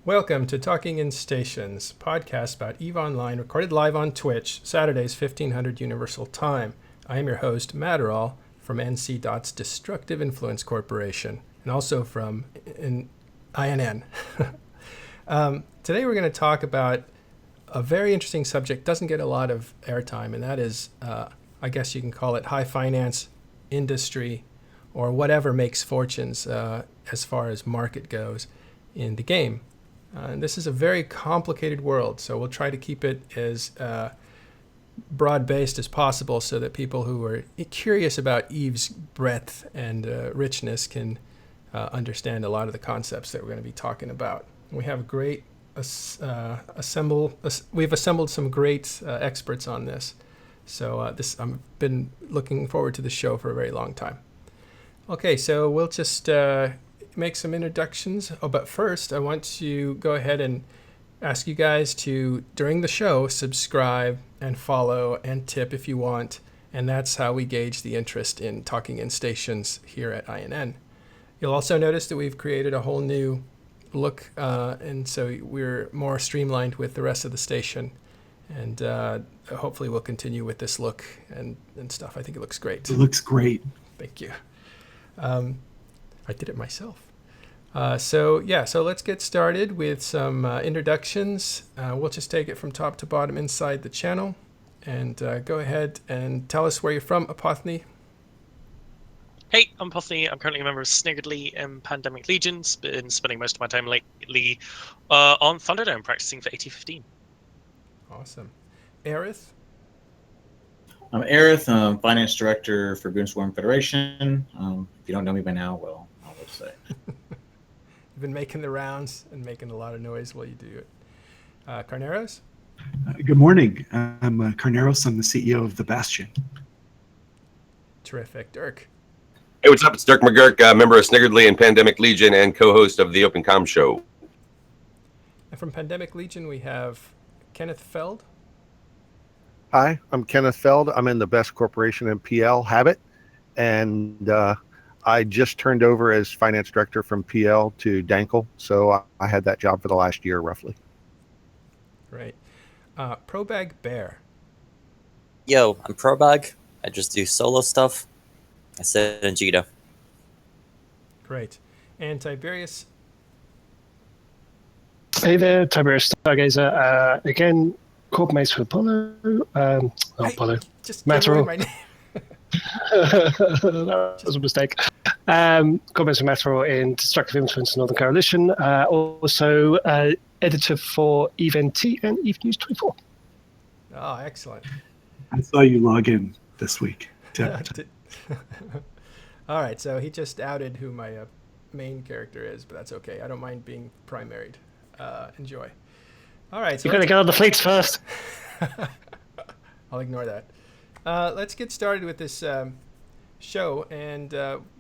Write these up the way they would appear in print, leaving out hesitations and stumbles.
Welcome to Talking in Stations, podcast about EVE Online, recorded live on Twitch, Saturdays, 1500 Universal Time. I am your host, Matterall, from NC Dot's Destructive Influence Corporation, and also from INN. Today we're going to talk about a very interesting subject, doesn't get a lot of airtime, and that is, I guess you can call it high finance industry, or whatever makes fortunes as far as market goes in the game. And this is a very complicated world, so we'll try to keep it as broad-based as possible so that people who are curious about Eve's breadth and richness can understand a lot of the concepts that we're going to be talking about. We have a great we've assembled some great experts on this, so I've been looking forward to this show for a very long time. Okay, so we'll just make some introductions. But first, I want to go ahead and ask you guys to, during the show, subscribe and follow and tip if you want. And that's how we gauge the interest in Talking in Stations here at INN. You'll also notice that we've created a whole new look, and so we're more streamlined with the rest of the station. And hopefully we'll continue with this look and stuff. I think it looks great. It looks great. Thank you. I did it myself. So let's get started with some introductions. We'll just take it from top to bottom inside the channel. And go ahead and tell us where you're from, Apothny. Hey, I'm Apothny. I'm currently a member of Sniggerly in Pandemic Legions. Been spending most of my time lately on Thunderdome practicing for AT-15. Awesome. Aerith? I'm Aerith. I'm Finance Director for Goonswarm Federation. If you don't know me by now, well, I'll just say. You've been making the rounds and making a lot of noise while you do it. Carneros? Good morning. I'm Carneros. I'm the CEO of The Bastion. Terrific. Dirk? Hey, what's up? It's Dirk McGurk, member of Sniggerly and Pandemic Legion and co-host of the Open Com Show. And from Pandemic Legion, we have Kenneth Feld. Hi, I'm Kenneth Feld. I'm in the Best Corporation in PL Habit, and I just turned over as finance director from PL to Dankel, so I had that job for the last year, roughly. Great. Probag Bear. Yo, I'm Probag. I just do solo stuff. I sit in Jita. Great. And Tiberius. Hey there, Tiberius Stargazer. Again, Corp Mace for Apollo. Apollo. Just Matterall. my name. That was a mistake. Corp Mace for Matterall in Destructive Influence Northern Coalition. Also, editor for EVE-NT and EVE News 24. Oh, excellent. I saw you log in this week. All right, so he just outed who my main character is, but that's okay. I don't mind being primaried. Enjoy. All right. So you got to get on the fleets first. I'll ignore that. Let's get started with this show. And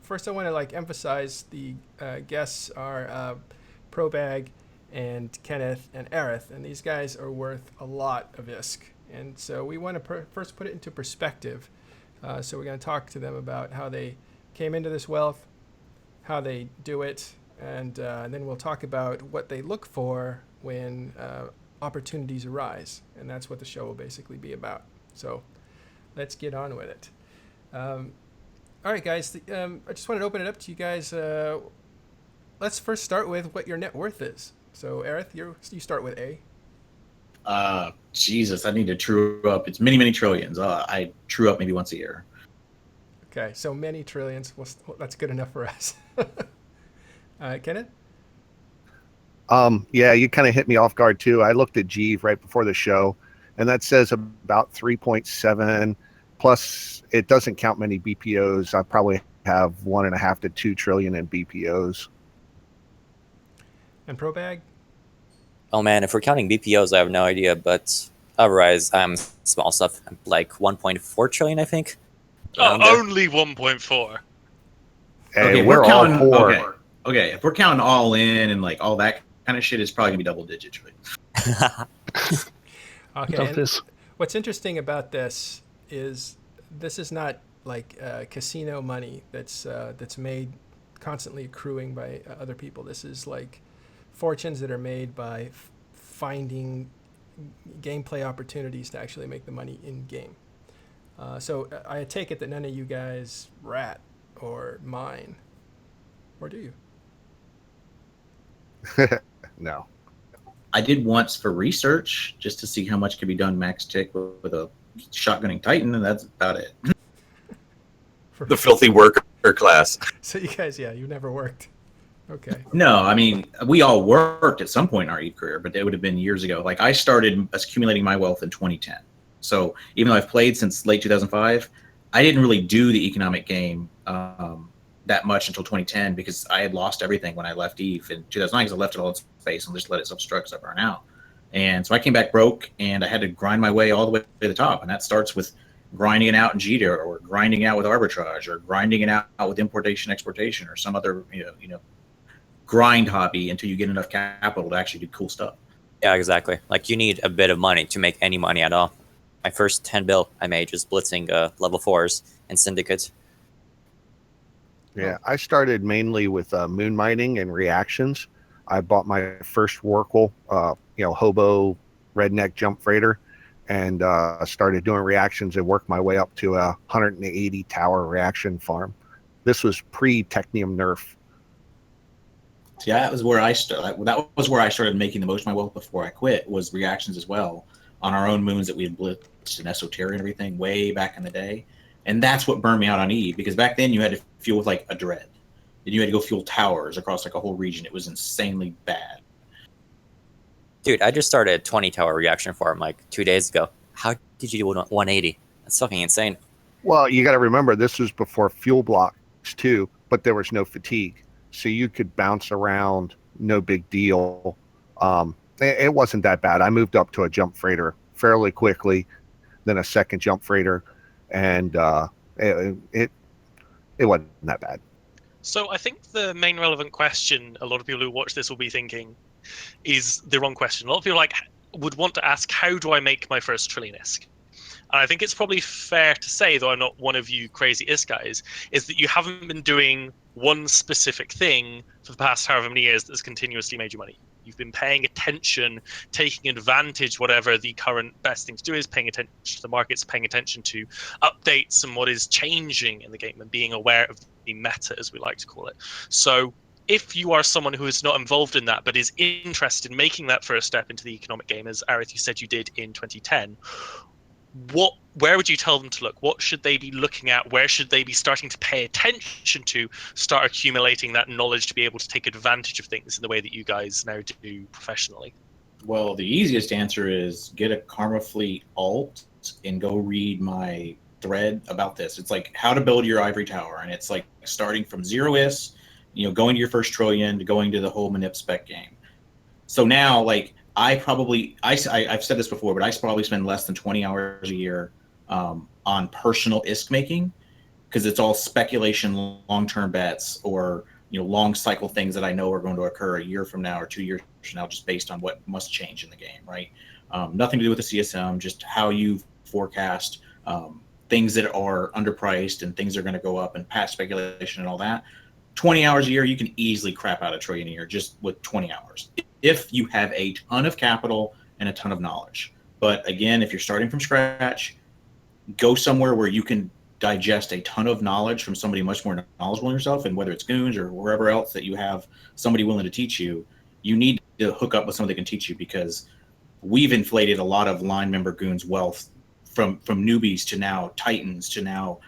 first I want to emphasize the guests are Probag and Kenneth and Aerith. And these guys are worth a lot of ISK. And so we want to first put it into perspective. So we're going to talk to them about how they came into this wealth, how they do it, and then we'll talk about what they look for when opportunities arise. And that's what the show will basically be about. So let's get on with it. All right, guys. I just wanted to open it up to you guys. Let's first start with what your net worth is. So, Aerith, you start with A. Jesus, I need to true up. It's many, many trillions. I true up maybe once a year. Okay, so many trillions. Well, that's good enough for us. Kenneth? Yeah, you kind of hit me off guard, too. I looked at Jeeve right before the show, and that says about 3.7, plus it doesn't count many BPOs. I probably have 1.5 to 2 trillion in BPOs. And Probag? Oh man, if we're counting BPOs, I have no idea, but otherwise, I'm small stuff. I'm like 1.4 trillion, I think. Only 1.4. Hey, we're all poor. Okay, if we're counting all in and all that kind of shit, it's probably gonna be double digits. Okay. And what's interesting about this is not like casino money that's made constantly accruing by other people. This is like fortunes that are made by finding gameplay opportunities to actually make the money in game. So I take it that none of you guys rat or mine, or do you? No. I did once for research just to see how much could be done max tick with a shotgunning Titan, and that's about it. The filthy worker class. So you guys, yeah, you never worked. Okay. No, I mean, we all worked at some point in our EVE career, but it would have been years ago. Like, I started accumulating my wealth in 2010. So even though I've played since late 2005, I didn't really do the economic game that much until 2010 because I had lost everything when I left EVE in 2009 because I left it all in space and just let it self-destruct because I burned out. And so I came back broke, and I had to grind my way all the way to the top. And that starts with grinding it out in JITA, or grinding it out with arbitrage, or grinding it out with importation, exportation, or some other grind hobby until you get enough capital to actually do cool stuff. Yeah, exactly. Like, you need a bit of money to make any money at all. My first 10 bill I made just blitzing level 4s and syndicates. Yeah, I started mainly with moon mining and reactions. I bought my first Workle, hobo redneck jump freighter, and started doing reactions and worked my way up to a 180 tower reaction farm. This was pre-Technium nerf. See, that was where I started. That was where I started making the most of my wealth before I quit. Was reactions as well on our own moons that we had blitzed and esoteric and everything way back in the day. And that's what burned me out on EVE, because back then you had to fuel with like a dread. And you had to go fuel towers across like a whole region. It was insanely bad. Dude, I just started a 20 tower reaction farm like 2 days ago. How did you do 180? That's fucking insane. Well, you got to remember, this was before fuel blocks too, but there was no fatigue. So you could bounce around, no big deal. It wasn't that bad. I moved up to a jump freighter fairly quickly, then a second jump freighter, and it wasn't that bad. So I think the main relevant question a lot of people who watch this will be thinking is the wrong question. A lot of people would want to ask, how do I make my first trillion ISK? And I think it's probably fair to say, though I'm not one of you crazy ISK guys, is that you haven't been doing one specific thing for the past however many years that's continuously made you money. You've been paying attention, taking advantage, whatever the current best thing to do is, paying attention to the markets, paying attention to updates and what is changing in the game, and being aware of the meta, as we like to call it. So if you are someone who is not involved in that but is interested in making that first step into the economic game, as Arith, you said you did in 2010, where would you tell them to look? What should they be looking at? Where should they be starting to pay attention to start accumulating that knowledge to be able to take advantage of things in the way that you guys now do professionally? Well, the easiest answer is get a Karma Fleet alt and go read my thread about this. It's like how to build your ivory tower, and it's like starting from 0 going to your first trillion, to going to the whole manip spec game. So now, like, I've said this before, but I probably spend less than 20 hours a year on personal ISK making, because it's all speculation, long-term bets, or long cycle things that I know are going to occur a year from now or 2 years from now, just based on what must change in the game, right? Nothing to do with the CSM, just how you forecast things that are underpriced and things that are going to go up, and past speculation and all that. 20 hours a year, you can easily crap out $1 trillion a year just with 20 hours. If you have a ton of capital and a ton of knowledge. But again, if you're starting from scratch, go somewhere where you can digest a ton of knowledge from somebody much more knowledgeable than yourself, and whether it's Goons or wherever else that you have somebody willing to teach you, you need to hook up with somebody that can teach you, because we've inflated a lot of line member Goons wealth from newbies to now Titans to now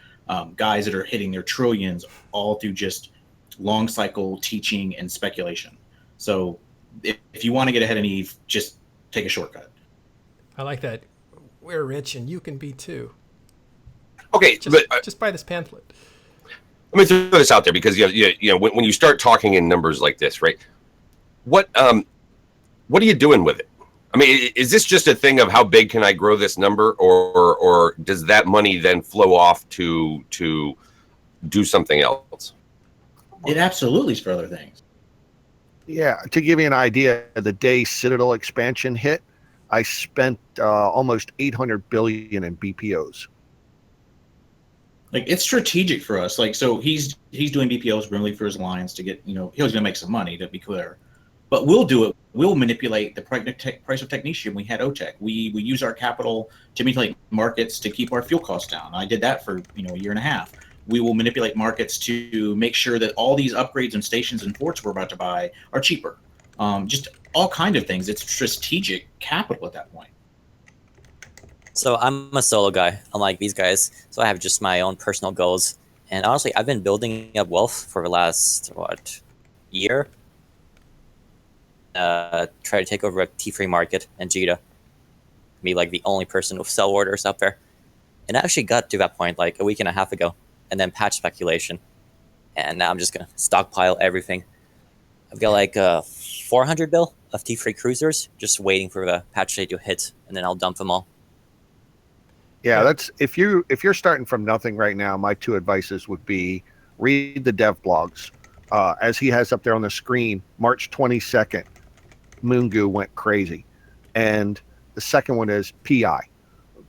guys that are hitting their trillions, all through just long cycle teaching and speculation. So if you want to get ahead of EVE, just take a shortcut. I like that. We're rich and you can be too. Okay, Just buy this pamphlet. Let me throw this out there, because when you start talking in numbers like this, right? What are you doing with it? I mean, is this just a thing of how big can I grow this number, or does that money then flow off to do something else? It absolutely is for other things. Yeah, to give you an idea, the day Citadel expansion hit, I spent almost 800 billion in BPOs. Like, it's strategic for us. Like, so he's doing BPOs really for his lines to get, he was going to make some money, to be clear. But we'll do it. We'll manipulate the price of technetium. We had OTEC. We use our capital to manipulate markets to keep our fuel costs down. I did that for a year and a half. We will manipulate markets to make sure that all these upgrades and stations and forts we're about to buy are cheaper. Just all kind of things. It's strategic capital at that point. So I'm a solo guy, unlike these guys. So I have just my own personal goals. And honestly, I've been building up wealth for the last, year? Try to take over a T3 market and Jita. Be like the only person with sell orders up there. And I actually got to that point like a week and a half ago. And then patch speculation. And now I'm just going to stockpile everything. I've got like 400 bill of T3 cruisers just waiting for the patch day to hit. And then I'll dump them all. Yeah, that's if you're starting from nothing right now, my two advices would be read the dev blogs. As he has up there on the screen, March 22nd, Moongoo went crazy. And the second one is PI.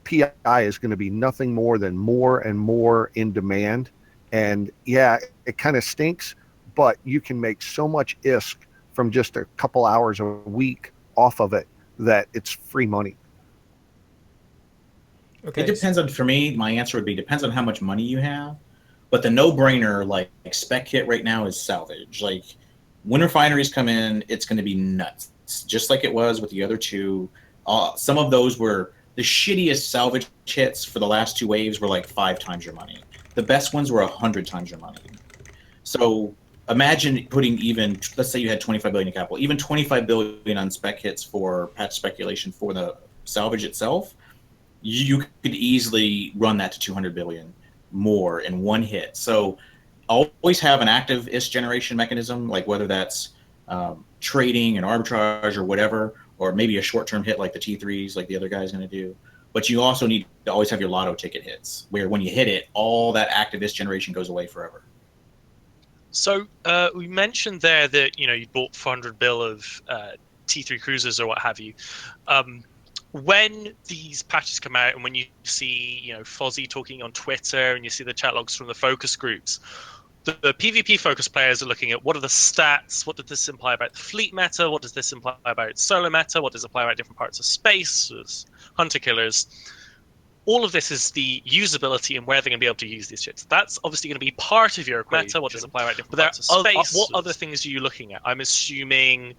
PI is going to be nothing more than more and more in demand. And yeah, it kind of stinks, but you can make so much ISK from just a couple hours a week off of it that it's free money. Okay. It depends on, for me, my answer would be depends on how much money you have. But the no-brainer, like spec hit right now is salvage. Like when refineries come in, it's going to be nuts. Just like it was with the other two. Some of those were the shittiest salvage hits for the last two waves were like 5 times your money. The best ones were 100 times your money. So imagine putting even, let's say you had 25 billion in capital, even 25 billion on spec hits for patch speculation for the salvage itself. You could easily run that to 200 billion more in one hit. So always have an active ISK generation mechanism, like whether that's trading and arbitrage or whatever, or maybe a short-term hit like the T3s, like the other guy's going to do. But you also need to always have your lotto ticket hits, where when you hit it, all that active ISK generation goes away forever. So we mentioned there that you bought 400 bill of T3 cruisers or what have you. When these patches come out and when you see, Fozzie talking on Twitter and you see the chat logs from the focus groups, the PvP focus players are looking at what are the stats, what does this imply about the fleet meta, what does this imply about solo meta, what does it imply about different parts of space, hunter killers. All of this is the usability and where they're going to be able to use these shits. That's obviously going to be part of your equation. Meta, what does it apply about different parts of space. What other things are you looking at? I'm assuming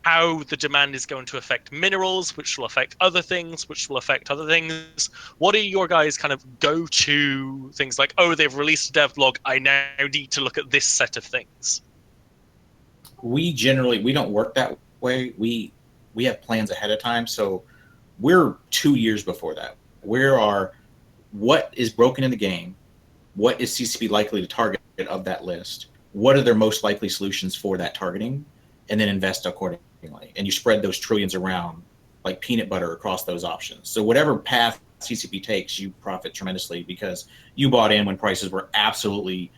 how the demand is going to affect minerals, which will affect other things, which will affect other things. What are your guys' kind of go-to things like, oh, they've released a dev log, I now need to look at this set of things? We don't work that way. We have plans ahead of time, so we're 2 years before that. What is broken in the game? What is CCP likely to target of that list? What are their most likely solutions for that targeting? And then invest accordingly. And you spread those trillions around like peanut butter across those options. So whatever path CCP takes, you profit tremendously because you bought in when prices were absolutely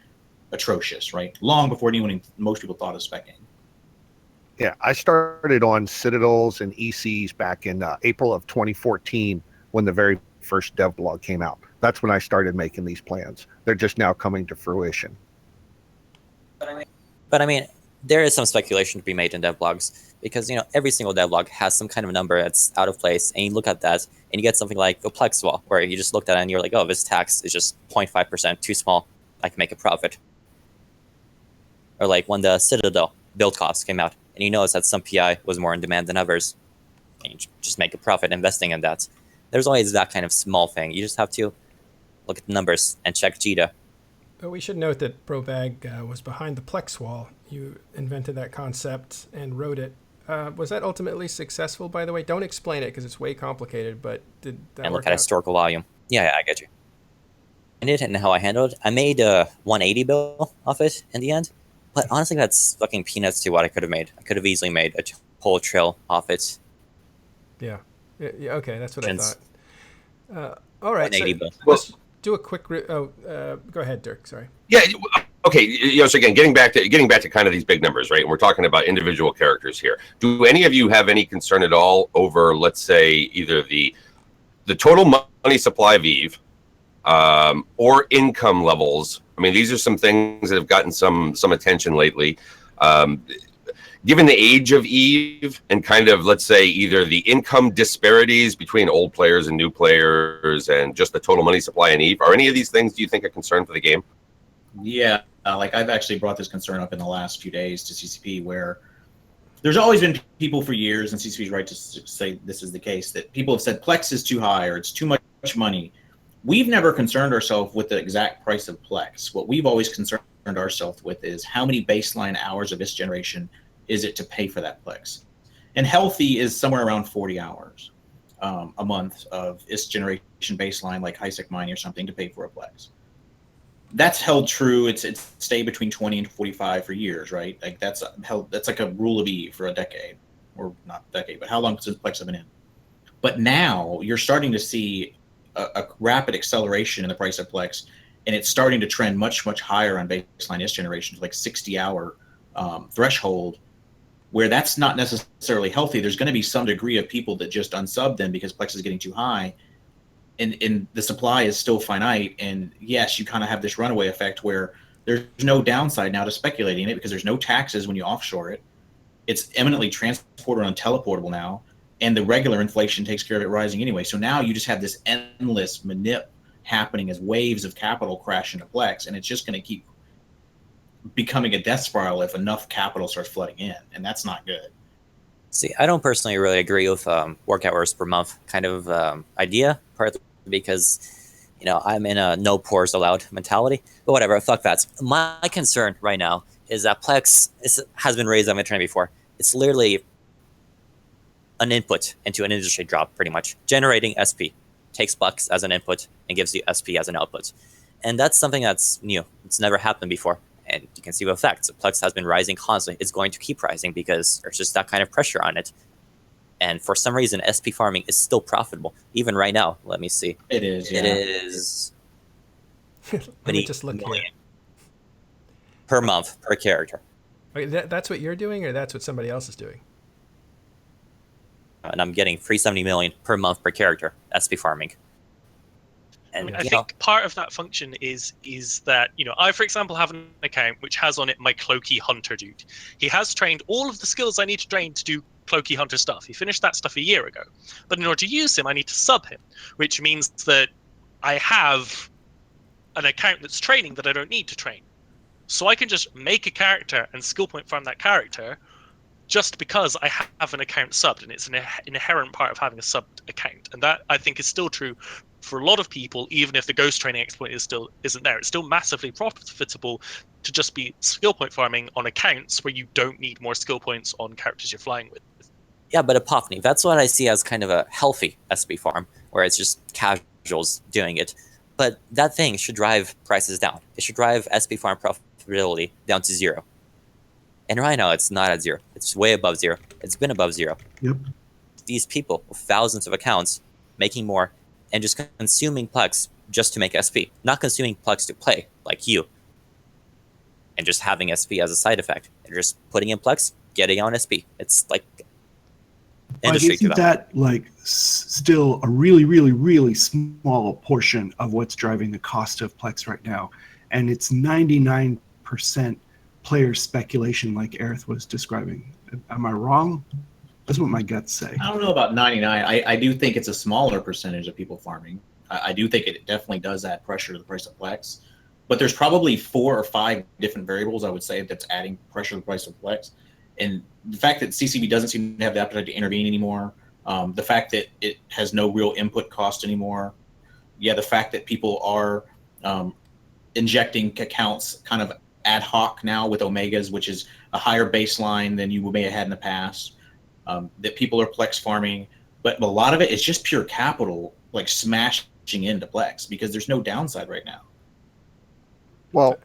atrocious, right? Long before most people thought of speccing. Yeah, I started on Citadels and ECs back in April of 2014 when the very first dev blog came out. That's when I started making these plans. They're just now coming to fruition. But I mean, there is some speculation to be made in devlogs because, every single devlog has some kind of number that's out of place, and you look at that, and you get something like the Plex wall, where you just looked at it and you're like, oh, this tax is just 0.5% too small. I can make a profit. Or like when the Citadel build cost came out, and you notice that some PI was more in demand than others, and you just make a profit investing in that. There's always that kind of small thing. You just have to look at the numbers and check JITA. But we should note that ProBag was behind the Plex wall. You invented that concept and wrote it. Was that ultimately successful, by the way? Don't explain it because it's way complicated, but did that And work look at out? historical volume. Yeah, I get you. And how I handled it, I made a 180 bill off it in the end. But honestly, that's fucking peanuts to what I could have made. I could have easily made a whole trail off it. Yeah, okay, that's what Since I thought. All right, so 180 bill. let's do a quick. Go ahead, Dirk. Sorry. Yeah. Okay. So again, getting back to kind of these big numbers, right? And we're talking about individual characters here. Do any of you have any concern at all over, let's say, either the total money supply of Eve, or income levels? I mean, these are some things that have gotten some attention lately. given the age of Eve and kind of, let's say, either the income disparities between old players and new players and just the total money supply in Eve, are any of these things, do you think, a concern for the game? Yeah, like I've actually brought this concern up in the last few days to CCP, where there's always been people for years, and CCP is right to say this is the case, that people have said Plex is too high or it's too much money. We've never concerned ourselves with the exact price of Plex. What we've always concerned ourselves with is how many baseline hours of this generation is it to pay for that Plex. And healthy is somewhere around 40 hours a month of this generation baseline, like HiSec mining or something, to pay for a Plex. That's held true. It's stayed between 20 and 45 for years, right? Like that's like a rule of Eve for a decade, or not a decade, but how long since Plex have been in? But now you're starting to see a rapid acceleration in the price of Plex, and it's starting to trend much, much higher on baseline IS generations, like 60-hour threshold, where that's not necessarily healthy. There's going to be some degree of people that just unsub them because Plex is getting too high. And the supply is still finite, and yes, you kind of have this runaway effect where there's no downside now to speculating it because there's no taxes when you offshore it. It's eminently transportable and teleportable now, and the regular inflation takes care of it rising anyway. So now you just have this endless manip happening as waves of capital crash into Plex, and it's just going to keep becoming a death spiral if enough capital starts flooding in, and that's not good. See, I don't personally really agree with work hours per month kind of idea, partly because, I'm in a no pores allowed mentality. But whatever, fuck that. My concern right now is that Plex has been raised on the trend before. It's literally an input into an industry drop, pretty much. Generating SP takes Plex as an input and gives you SP as an output. And that's something that's new. It's never happened before. And you can see the effects. Plex has been rising constantly. It's going to keep rising because there's just that kind of pressure on it. And for some reason, SP farming is still profitable. Even right now, let me see. It is, yeah. It is Let me just look here. per month, per character. Okay, that's what you're doing, or that's what somebody else is doing? And I'm getting 370 million per month per character, SP farming. And I think part of that function is that, I, for example, have an account which has on it my Cloaky Hunter dude. He has trained all of the skills I need to train to do Cloaky Hunter stuff. He finished that stuff a year ago. But in order to use him, I need to sub him, which means that I have an account that's training that I don't need to train. So I can just make a character and skill point farm that character just because I have an account subbed, and it's an inherent part of having a subbed account. And that, I think, is still true for a lot of people, even if the ghost training exploit isn't there. It's still massively profitable to just be skill point farming on accounts where you don't need more skill points on characters you're flying with. Yeah, but Epiphany, that's what I see as kind of a healthy SP farm, where it's just casuals doing it. But that thing should drive prices down. It should drive SP farm profitability down to 0. And right now, it's not at 0. It's way above 0. It's been above 0. Yep. These people with thousands of accounts making more and just consuming Plex just to make SP, not consuming Plex to play, like you, and just having SP as a side effect. They're just putting in Plex, getting on SP. It's like industry to Isn't them. that like still a really, really, really small portion of what's driving the cost of Plex right now? And it's 99% player speculation, like Aerith was describing. Am I wrong? That's what my guts say. I don't know about 99. I do think it's a smaller percentage of people farming. I do think it definitely does add pressure to the price of Plex. But there's probably 4 or 5 different variables, I would say, that's adding pressure to the price of Plex. And the fact that CCB doesn't seem to have the appetite to intervene anymore, the fact that it has no real input cost anymore, the fact that people are injecting accounts kind of ad hoc now with Omegas, which is a higher baseline than you may have had in the past, that people are Plex farming, but a lot of it is just pure capital, like smashing into Plex because there's no downside right now. Well,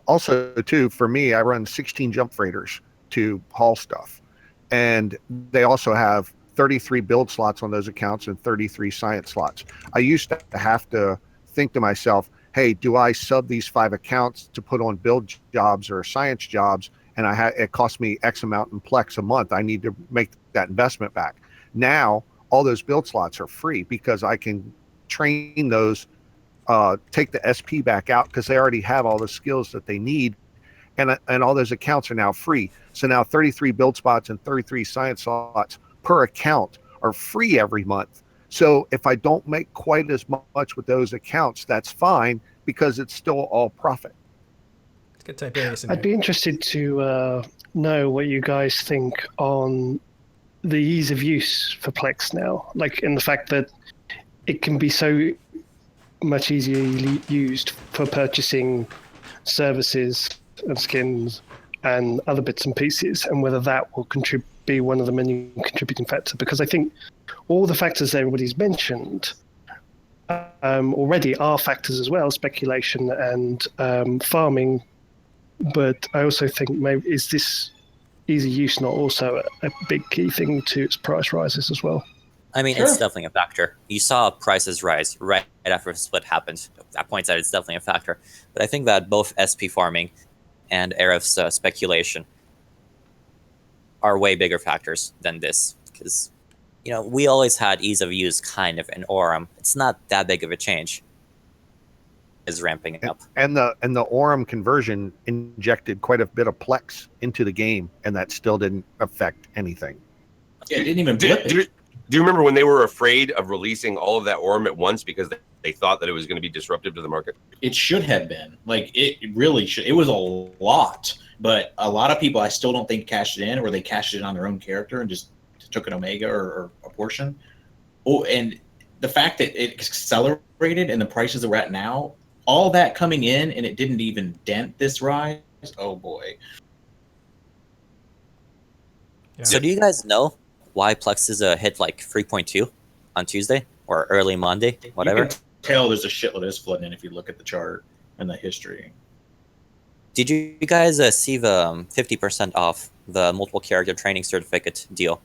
also, too, for me, I run 16 jump freighters to haul stuff. And they also have 33 build slots on those accounts and 33 science slots. I used to have to think to myself, hey, do I sub these 5 accounts to put on build jobs or science jobs? And it cost me X amount in Plex a month. I need to make that investment back. Now, all those build slots are free because I can train those, take the SP back out because they already have all the skills that they need. and all those accounts are now free. So now 33 build spots and 33 science slots per account are free every month. So if I don't make quite as much with those accounts, that's fine because it's still all profit. Let's get Tiberius in I'd here. be interested to know what you guys think on the ease of use for Plex now, like in the fact that it can be so much easily used for purchasing services and skins and other bits and pieces, and whether that will be one of the many contributing factors. Because I think all the factors everybody's mentioned already are factors as well, speculation and farming. But I also think maybe is this easy use not also a big key thing to its price rises as well? I mean, Sure. it's definitely a factor. You saw prices rise right after the split happened. That points out it's definitely a factor. But I think that both SP farming and Arif's speculation are way bigger factors than this. Because, we always had ease of use kind of in Aurum. It's not that big of a change. Is ramping up. And the Aurum conversion injected quite a bit of Plex into the game, and that still didn't affect anything. Yeah, it didn't even blip it. Do you remember when they were afraid of releasing all of that Aurum at once because they thought that it was going to be disruptive to the market? It should have been. Like, it really should. It was a lot, but a lot of people I still don't think cashed it in, or they cashed it on their own character and just took an Omega or a portion. Oh, and the fact that it accelerated and the prices that we're at now, all that coming in and it didn't even dent this rise. Oh boy. Yeah. So do you guys know why Plex is a hit like 3.2 on Tuesday or early Monday, whatever? You can tell there's a shitload of this flooding in if you look at the chart and the history. Did you guys see the 50% off the multiple character training certificate deal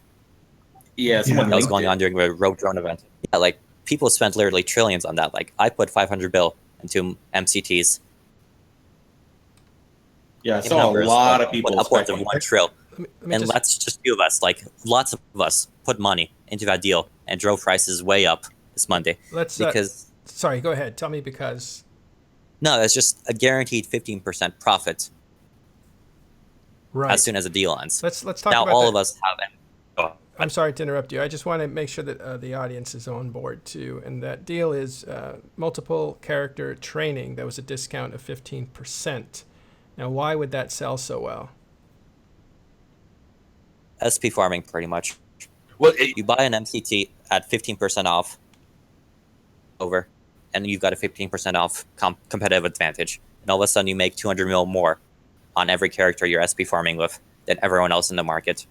Yeah, someone that was linked going it. on during the Rogue Drone event? Yeah, like people spent literally trillions on that. Like I put 500 bill into MCTs. Yeah, I saw a lot of people upwards of speculating. 1 trill. Let me And just- that's just few of us. Like lots of us put money into that deal and drove prices way up this Monday. let's Because sorry, go ahead. Tell me because no, it's just a guaranteed 15% profit right. as soon as the deal ends. Let's talk Now about all that. of us have it. I'm sorry to interrupt you. I just want to make sure that the audience is on board too. And that deal is multiple character training. That was a discount of 15%. Now, why would that sell so well? SP farming, pretty much. Well, You buy an MCT at 15% off over, and you've got a 15% off competitive advantage. And all of a sudden, you make 200 mil more on every character you're SP farming with than everyone else in the market.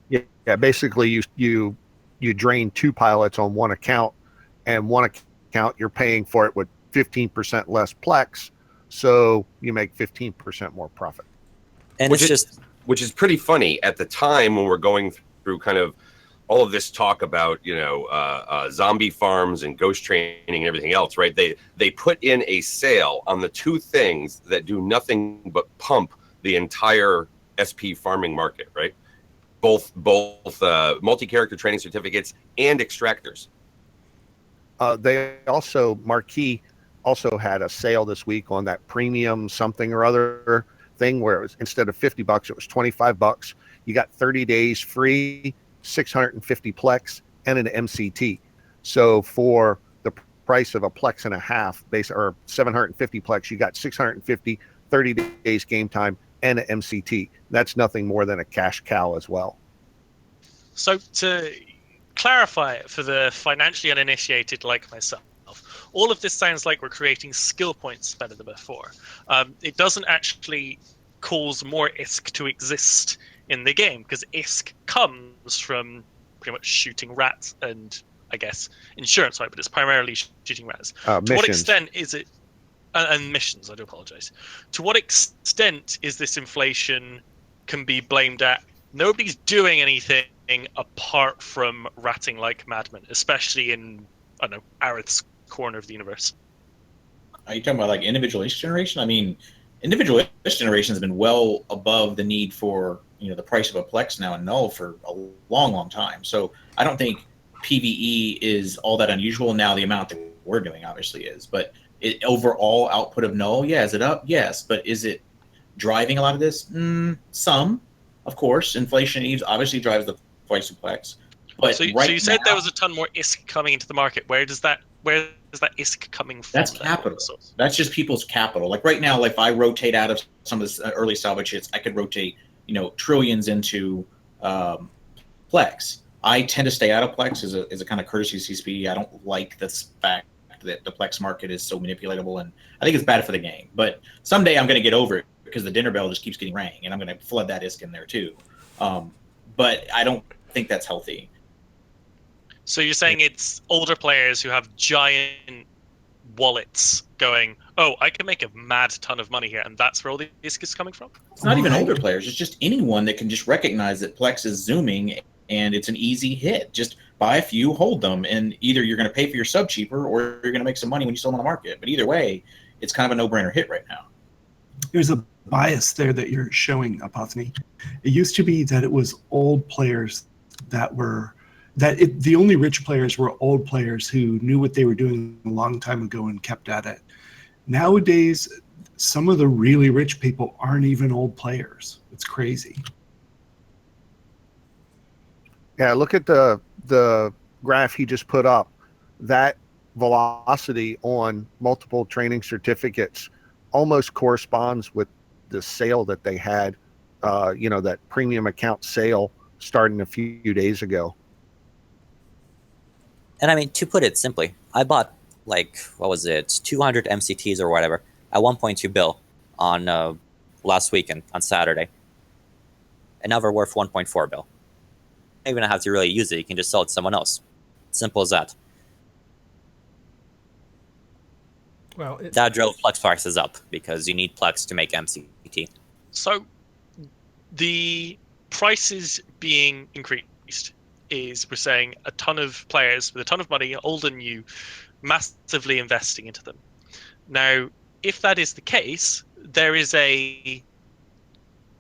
Yeah, basically you drain 2 pilots on one account, and one account you're paying for it with 15% less Plex, so you make 15% more profit. And Which it's is- just which is pretty funny at the time when we're going through kind of all of this talk about zombie farms and ghost training and everything else, right? They put in a sale on the two things that do nothing but pump the entire SP farming market, right? Both multi-character training certificates and extractors. They also, Marquee also had a sale this week on that premium something or other thing where it was, instead of $50, it was $25. You got 30 days free, 650 Plex, and an MCT. So for the price of a Plex and a half, or 750 Plex, you got 650, 30 days game time, and an MCT. That's nothing more than a cash cow as well. So to clarify it for the financially uninitiated like myself, all of this sounds like we're creating skill points better than before. It doesn't actually cause more ISK to exist in the game, because ISK comes from pretty much shooting rats and, I guess, insurance, right? But it's primarily shooting rats. To what Missions. extent is it... and missions, I do apologize. To what extent is this inflation can be blamed at nobody's doing anything apart from ratting like madmen, especially in, I don't know, Aerith's corner of the universe? Are you talking about like individual ish generation? I mean, individual ish generation has been well above the need for, the price of a Plex now and null for a long, long time. So I don't think PvE is all that unusual. Now the amount that we're doing obviously is, but overall output of null, yeah, is it up? Yes, but is it driving a lot of this? Some, of course. Inflation obviously drives the price of Plex. But so right you said now, there was a ton more ISK coming into the market. Where is that ISK coming from? that's then? capital. That's just people's capital. Like right now, like if I rotate out of some of this early salvage hits, I could rotate, trillions into Plex. I tend to stay out of Plex as a kind of courtesy to CCP. I don't like this fact that the Plex market is so manipulatable, and I think it's bad for the game. But someday I'm going to get over it because the dinner bell just keeps getting rang, and I'm going to flood that ISK in there too. But I don't think that's healthy. So you're saying it's older players who have giant wallets going, oh, I can make a mad ton of money here, and that's where all the ISK is coming from? It's not even older players. It's just anyone that can just recognize that Plex is zooming and it's an easy hit. Just buy a few, hold them, and either you're going to pay for your sub cheaper or you're going to make some money when you sell them on the market. But either way, it's kind of a no-brainer hit right now. There's a bias there that you're showing, Apothony. It used to be that it was old players the only rich players were old players who knew what they were doing a long time ago and kept at it. Nowadays, some of the really rich people aren't even old players. It's crazy. Yeah, look at the graph he just put up. That velocity on multiple training certificates almost corresponds with the sale that they had, that premium account sale starting a few days ago. And I mean, to put it simply, I bought 200 MCTs or whatever at 1.2 bill on last weekend on Saturday, and now they're worth 1.4 bill. You don't even have to really use it; you can just sell it to someone else. Simple as that. Well, that drove Plex prices up because you need Plex to make MCT. So the prices being increased is, we're saying, a ton of players with a ton of money, old and new, massively investing into them. Now, if that is the case, there is a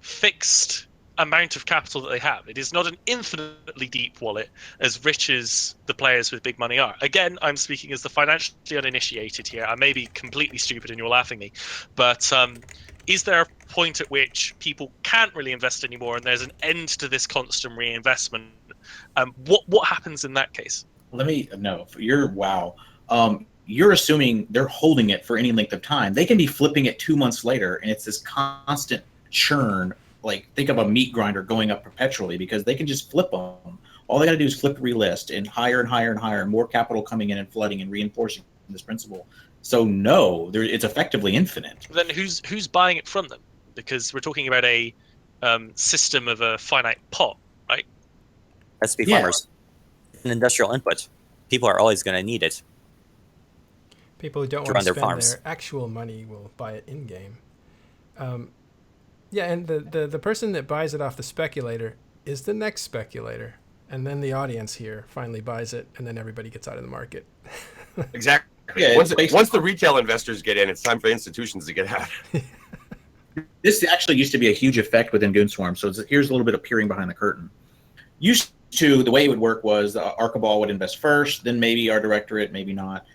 fixed amount of capital that they have. It is not an infinitely deep wallet, as rich as the players with big money are. Again, I'm speaking as the financially uninitiated here. I may be completely stupid and you're laughing me, but is there a point at which people can't really invest anymore and there's an end to this constant reinvestment? What happens in that case? You're assuming they're holding it for any length of time. They can be flipping it 2 months later, and it's this constant churn. Like, think of a meat grinder going up perpetually because they can just flip them. All they got to do is flip relist and higher and higher and higher, and more capital coming in and flooding and reinforcing this principle. So no, it's effectively infinite. Then who's buying it from them? Because we're talking about a system of a finite pot, right? SP farmers, an industrial input. People are always going to need it. People who don't want to spend their actual money will buy it in game. Yeah, and the person that buys it off the speculator is the next speculator. And then the audience here finally buys it, and then everybody gets out of the market. Exactly. Yeah, once the retail investors get in, it's time for institutions to get out. This actually used to be a huge effect within Goonswarm. So here's a little bit of peering behind the curtain. Used to, the way it would work was Archibald would invest first, then maybe our directorate, maybe not.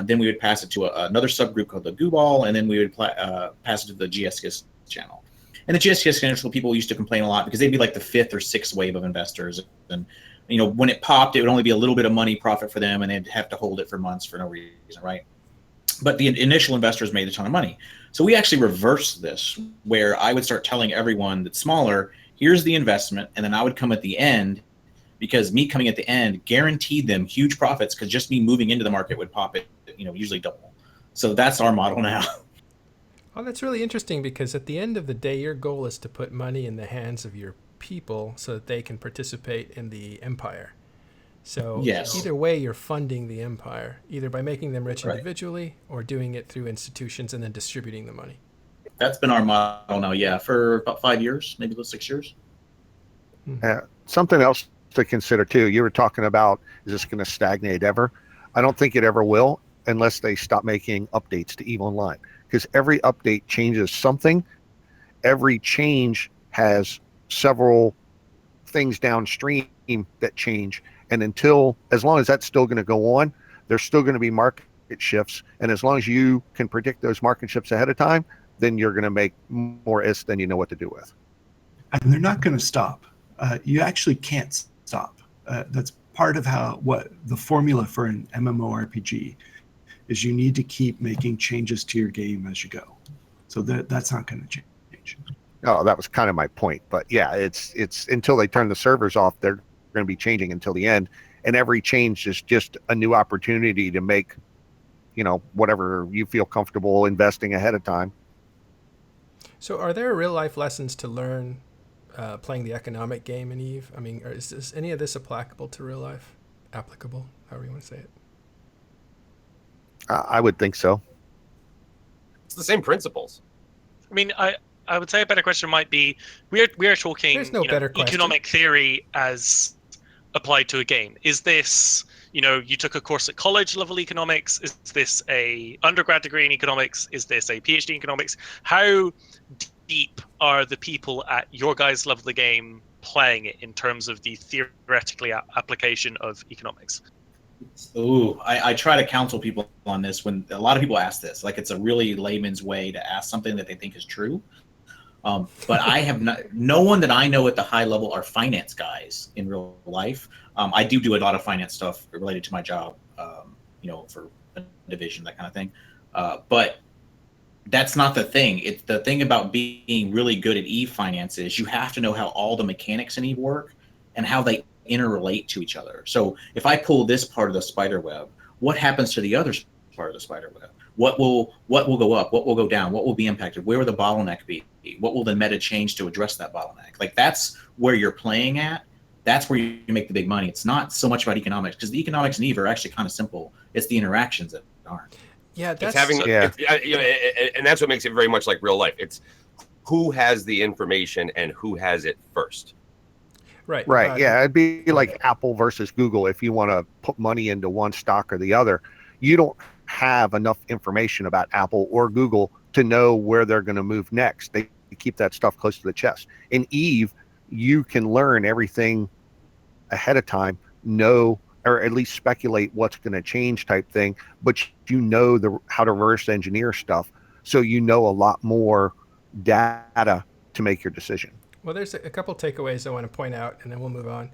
Then we would pass it to another subgroup called the Gooball, and then we would pass it to the GSKIS channel. And the GSKIS channel people used to complain a lot because they'd be like the fifth or sixth wave of investors. And when it popped, it would only be a little bit of money profit for them, and they'd have to hold it for months for no reason, right? But the initial investors made a ton of money. So we actually reversed this, where I would start telling everyone that's smaller, here's the investment, and then I would come at the end, because me coming at the end guaranteed them huge profits, because just me moving into the market would pop it, usually double. So that's our model now. Well, that's really interesting, because at the end of the day, your goal is to put money in the hands of your people so that they can participate in the empire. So yes. Either way, you're funding the empire, either by making them rich individually or doing it through institutions and then distributing the money. That's been our model now, for about 5 years, maybe 6 years. Something else to consider too. You were talking about, is this going to stagnate ever? I don't think it ever will, unless they stop making updates to EVE Online, because every update changes something. Every change has several things downstream that change, and as long as that's still going to go on, there's still going to be market shifts, and as long as you can predict those market shifts ahead of time, then you're going to make more IS than you know what to do with. And they're not going to stop. You actually can't stop. That's part of what the formula for an MMORPG is. You need to keep making changes to your game as you go. So that's not going to change. Oh, that was kind of my point. But yeah, it's until they turn the servers off, they're going to be changing until the end. And every change is just a new opportunity to make, whatever you feel comfortable investing ahead of time. So are there real life lessons to learn playing the economic game in Eve? I mean, is any of this applicable to real life? Applicable, however you want to say it. I would think so. It's the same principles. I mean, I would say a better question might be we are talking There's no better question. economic theory as applied to a game. Is this, you took a course at college level economics? Is this a undergrad degree in economics? Is this a PhD in economics? How deep are the people at your guys' level of the game playing it in terms of the theoretical application of economics? Ooh, I try to counsel people on this when a lot of people ask this. Like, it's a really layman's way to ask something that they think is true. But I have no one that I know at the high level are finance guys in real life. I do a lot of finance stuff related to my job, for a division, that kind of thing. But that's not the thing. It's the thing about being really good at Eve finance is you have to know how all the mechanics in Eve work and how they interrelate to each other. So if I pull this part of the spider web, what happens to the other part of the spider web? What will go up? What will go down? What will be impacted? Where will the bottleneck be? What will the meta change to address that bottleneck? Like, that's where you're playing at. That's where you make the big money. It's not so much about economics, because the economics in Eve are actually kind of simple. It's the interactions that aren't. Yeah, that's and that's what makes it very much like real life. It's who has the information and who has it first. right. Yeah, it'd be like Apple versus Google. If you want to put money into one stock or the other, you don't have enough information about Apple or Google to know where they're going to move next. They keep that stuff close to the chest. In Eve, you can learn everything ahead of time, know, or at least speculate what's going to change type thing, but you know how to reverse engineer stuff. So you know a lot more data to make your decision. Well, there's a couple takeaways I want to point out, and then we'll move on.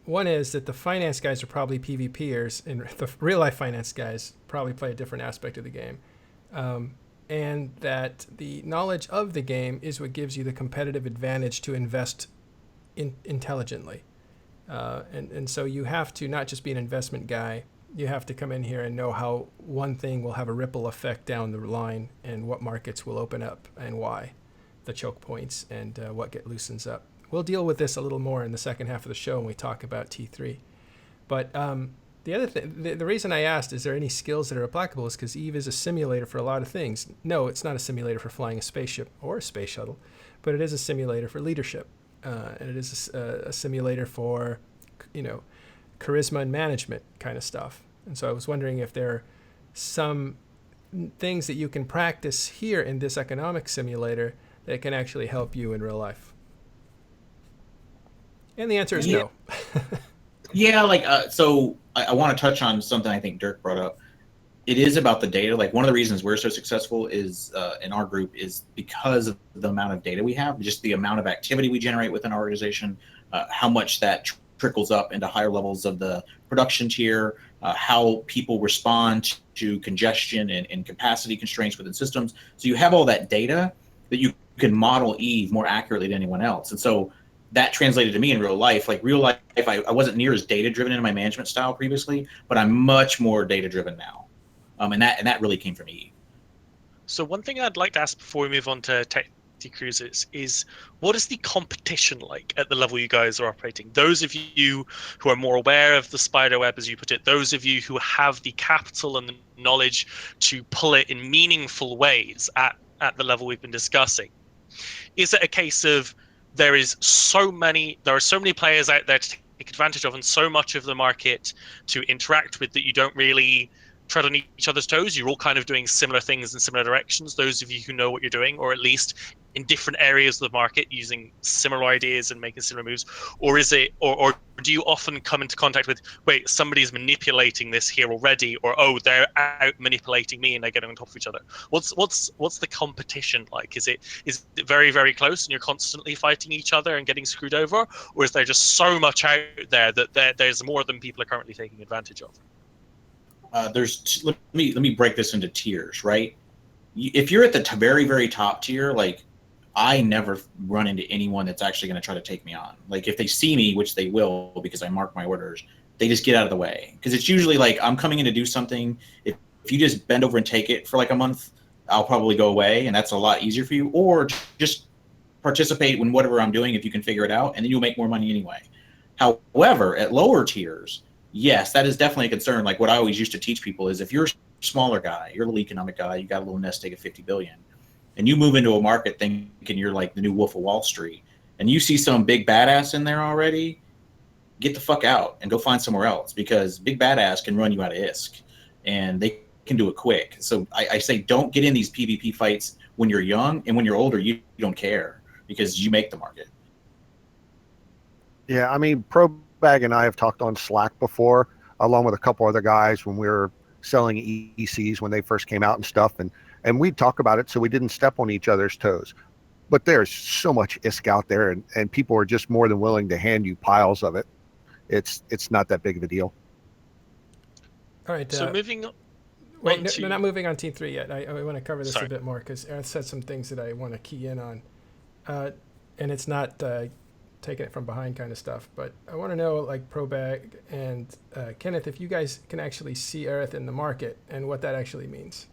One is that the finance guys are probably PvPers, and the real-life finance guys probably play a different aspect of the game. And that the knowledge of the game is what gives you the competitive advantage to invest intelligently. And so you have to not just be an investment guy, you have to come in here and know how one thing will have a ripple effect down the line and what markets will open up and why, the choke points, and what loosens up. We'll deal with this a little more in the second half of the show when we talk about T3. But the other thing, the reason I asked, is there any skills that are applicable, is because Eve is a simulator for a lot of things. No, it's not a simulator for flying a spaceship or a space shuttle, but it is a simulator for leadership. And it is a simulator for, charisma and management kind of stuff. And so I was wondering if there are some things that you can practice here in this economic simulator that can actually help you in real life. And the answer is no. Yeah, so I want to touch on something I think Dirk brought up. It is about the data. Like, one of the reasons we're so successful is in our group is because of the amount of data we have, just the amount of activity we generate within our organization, how much that trickles up into higher levels of the production tier, how people respond to congestion and capacity constraints within systems. So you have all that data that you can model Eve more accurately than anyone else. And so that translated to me in real life. Like, real life, I wasn't near as data driven in my management style previously, but I'm much more data driven now. And that really came from Eve. So one thing I'd like to ask before we move on to Techie Cruises is, what is the competition like at the level you guys are operating? Those of you who are more aware of the spider web, as you put it, those of you who have the capital and the knowledge to pull it in meaningful ways at the level we've been discussing. Is it a case of there are so many players out there to take advantage of, and so much of the market to interact with, that you don't really tread on each other's toes? You're all kind of doing similar things in similar directions, those of you who know what you're doing, or at least in different areas of the market using similar ideas and making similar moves? Or is it, or do you often come into contact with, wait, somebody's manipulating this here already, or oh, they're out manipulating me and they're getting on top of each other? What's the competition like? Is it very, very close and you're constantly fighting each other and getting screwed over, or is there just so much out there that there's more than people are currently taking advantage of? Let me break this into tiers, right? If you're at the very, very top tier, like, I never run into anyone that's actually going to try to take me on. Like, if they see me, which they will because I mark my orders, they just get out of the way. Because it's usually like, I'm coming in to do something. If you just bend over and take it for like a month, I'll probably go away, and that's a lot easier for you. Or just participate in whatever I'm doing if you can figure it out, and then you'll make more money anyway. However, at lower tiers, yes, that is definitely a concern. Like, what I always used to teach people is, if you're a smaller guy, you're a little economic guy, you got a little nest egg of 50 billion, and you move into a market thinking you're like the new Wolf of Wall Street, and you see some big badass in there already, get the fuck out and go find somewhere else, because big badass can run you out of ISK, and they can do it quick. So I say, don't get in these PvP fights when you're young, and when you're older, you don't care, because you make the market. Yeah, I mean, ProBag and I have talked on Slack before, along with a couple other guys when we were selling ECs when they first came out and stuff, and we'd talk about it so we didn't step on each other's toes. But there's so much ISK out there, and people are just more than willing to hand you piles of it. It's not that big of a deal. All right. So moving on. Wait, no, we're not moving on Team 3 yet. I want to cover this Sorry. a bit more because Aaron said some things that I want to key in on. And it's not taking it from behind kind of stuff, but I want to know, like, ProBag and Kenneth, if you guys can actually see Aerith in the market and what that actually means.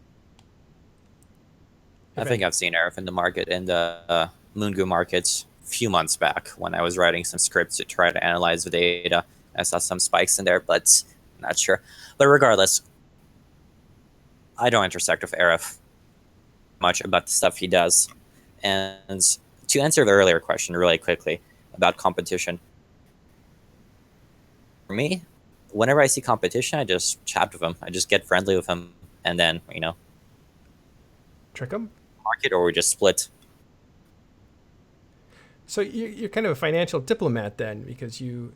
I think I've seen Aerith in the market in the Moongu markets a few months back when I was writing some scripts to try to analyze the data. I saw some spikes in there, but not sure. But regardless, I don't intersect with Aerith much about the stuff he does. And to answer the earlier question really quickly about competition, for me, whenever I see competition, I just chat with him. I just get friendly with him, and then, Trick them? market, or we just split. So you're kind of a financial diplomat then, because you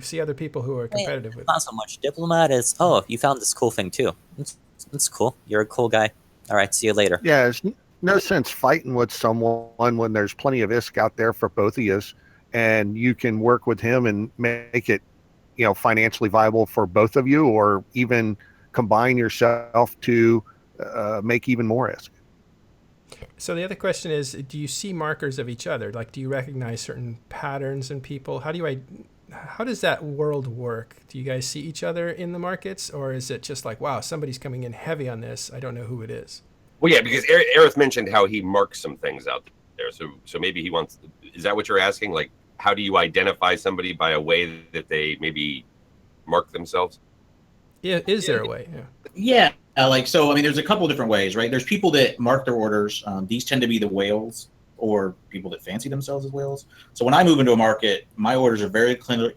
see other people who are competitive with. Not so much diplomat as, oh, you found this cool thing too. That's cool. You're a cool guy. All right, see you later. Yeah, there's no sense fighting with someone when there's plenty of ISK out there for both of you, and you can work with him and make it, financially viable for both of you, or even combine yourself to make even more ISK. So the other question is, do you see markers of each other? Like, do you recognize certain patterns in people? How does that world work? Do you guys see each other in the markets, or is it just like, wow, somebody's coming in heavy on this, I don't know who it is? Well, yeah, because Aerith mentioned how he marks some things out there. So maybe he wants, is that what you're asking? Like, how do you identify somebody by a way that they maybe mark themselves? Yeah, is there a way? Yeah. So, I mean, there's a couple different ways, right? There's people that mark their orders. These tend to be the whales, or people that fancy themselves as whales. So when I move into a market, my orders are very clean.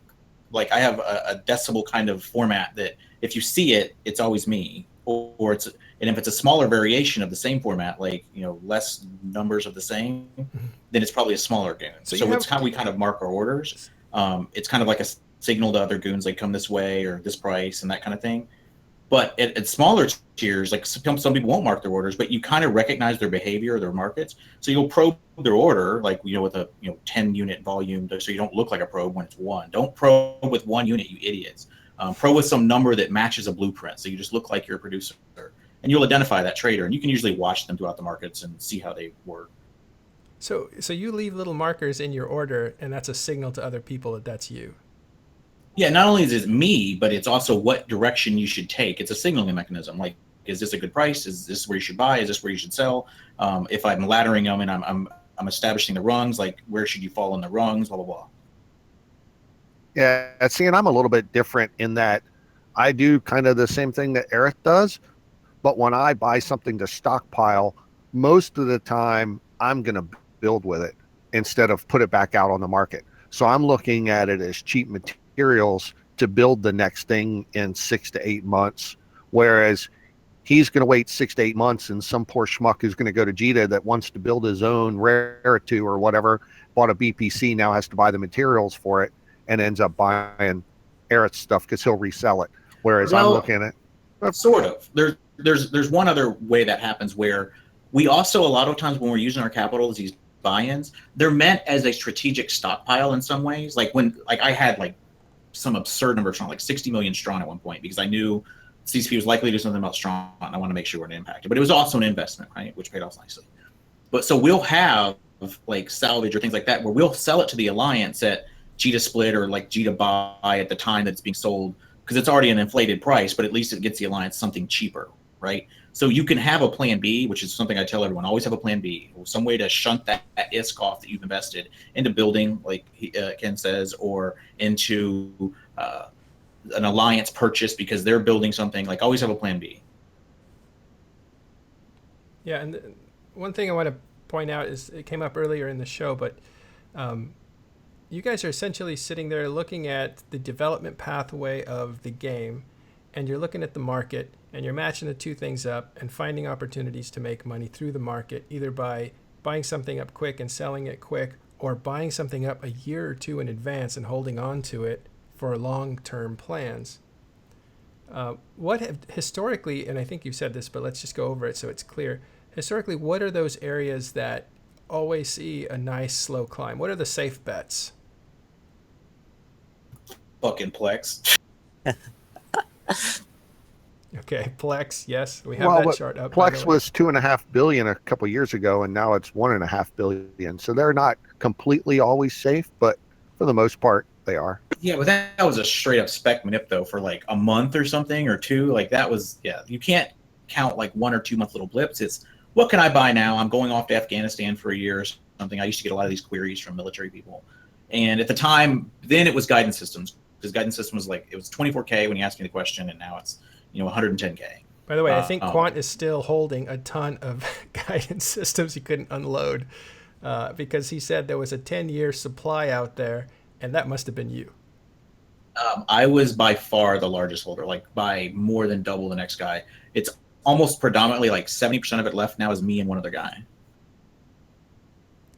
Like, I have a decimal kind of format that if you see it, it's always me. Or it's, and if it's a smaller variation of the same format, like, less numbers of the same, then it's probably a smaller goon. So it's how we kind of mark our orders. It's kind of like a signal to other goons, like, come this way or this price and that kind of thing. But at smaller tiers, like, some people won't mark their orders, but you kind of recognize their behavior or their markets. So you'll probe their order, like, with a 10 unit volume, so you don't look like a probe when it's one. Don't probe with 1 unit, you idiots. Probe with some number that matches a blueprint, so you just look like you're a producer. And you'll identify that trader, and you can usually watch them throughout the markets and see how they work. So you leave little markers in your order, and that's a signal to other people that that's you. Yeah, not only is it me, but it's also what direction you should take. It's a signaling mechanism. Like, is this a good price? Is this where you should buy? Is this where you should sell? If I'm laddering them and I'm establishing the rungs, like, where should you fall in the rungs? Blah blah blah. Yeah, see, and I'm a little bit different in that I do kind of the same thing that Aerith does, but when I buy something to stockpile, most of the time I'm going to build with it instead of put it back out on the market. So I'm looking at it as cheap materials to build the next thing in 6 to 8 months, Whereas he's going to wait 6 to 8 months, and some poor schmuck who's going to go to Jita that wants to build his own Rare 2 or whatever, bought a BPC, now has to buy the materials for it, and ends up buying Aerith's stuff because he'll resell it. Whereas I'm looking at sort of. There's one other way that happens where we also, a lot of times when we're using our capital as these buy-ins, they're meant as a strategic stockpile in some ways. Like I had like some absurd number of strong, like 60 million strong at one point, because I knew CCP was likely to do something about strong, and I want to make sure we're impacted. But it was also an investment, right, which paid off nicely. But so we'll have like salvage or things like that where we'll sell it to the alliance at Jita split or like Jita buy at the time that it's being sold, because it's already an inflated price, but at least it gets the alliance something cheaper, right? So you can have a plan B, which is something I tell everyone, always have a plan B, or some way to shunt that ISK off that you've invested into building, like Ken says, or into an alliance purchase because they're building something. Like, always have a plan B. Yeah, and one thing I want to point out is, it came up earlier in the show, but you guys are essentially sitting there looking at the development pathway of the game, and you're looking at the market, and you're matching the two things up and finding opportunities to make money through the market, either by buying something up quick and selling it quick, or buying something up a year or two in advance and holding on to it for long-term plans. What have historically, and I think you've said this, but let's just go over it so it's clear. Historically, what are those areas that always see a nice slow climb? What are the safe bets? Fucking Plex. Okay, Plex, yes, we have that chart up. Plex was $2.5 billion a couple years ago, and now it's $1.5 billion. So they're not completely always safe, but for the most part, they are. Yeah, but that was a straight up spec manip though for like a month or something or two. Like that was, yeah, you can't count like 1 or 2 month little blips. It's what can I buy now? I'm going off to Afghanistan for a year or something. I used to get a lot of these queries from military people, and at the time, then it was guidance systems, because guidance system was like, it was 24K when you asked me the question, and now it's 110K. By the way, I think Quant is still holding a ton of guidance systems he couldn't unload because he said there was a 10-year supply out there, and that must have been you. I was by far the largest holder, like by more than double the next guy. It's almost predominantly like 70% of it left now is me and one other guy.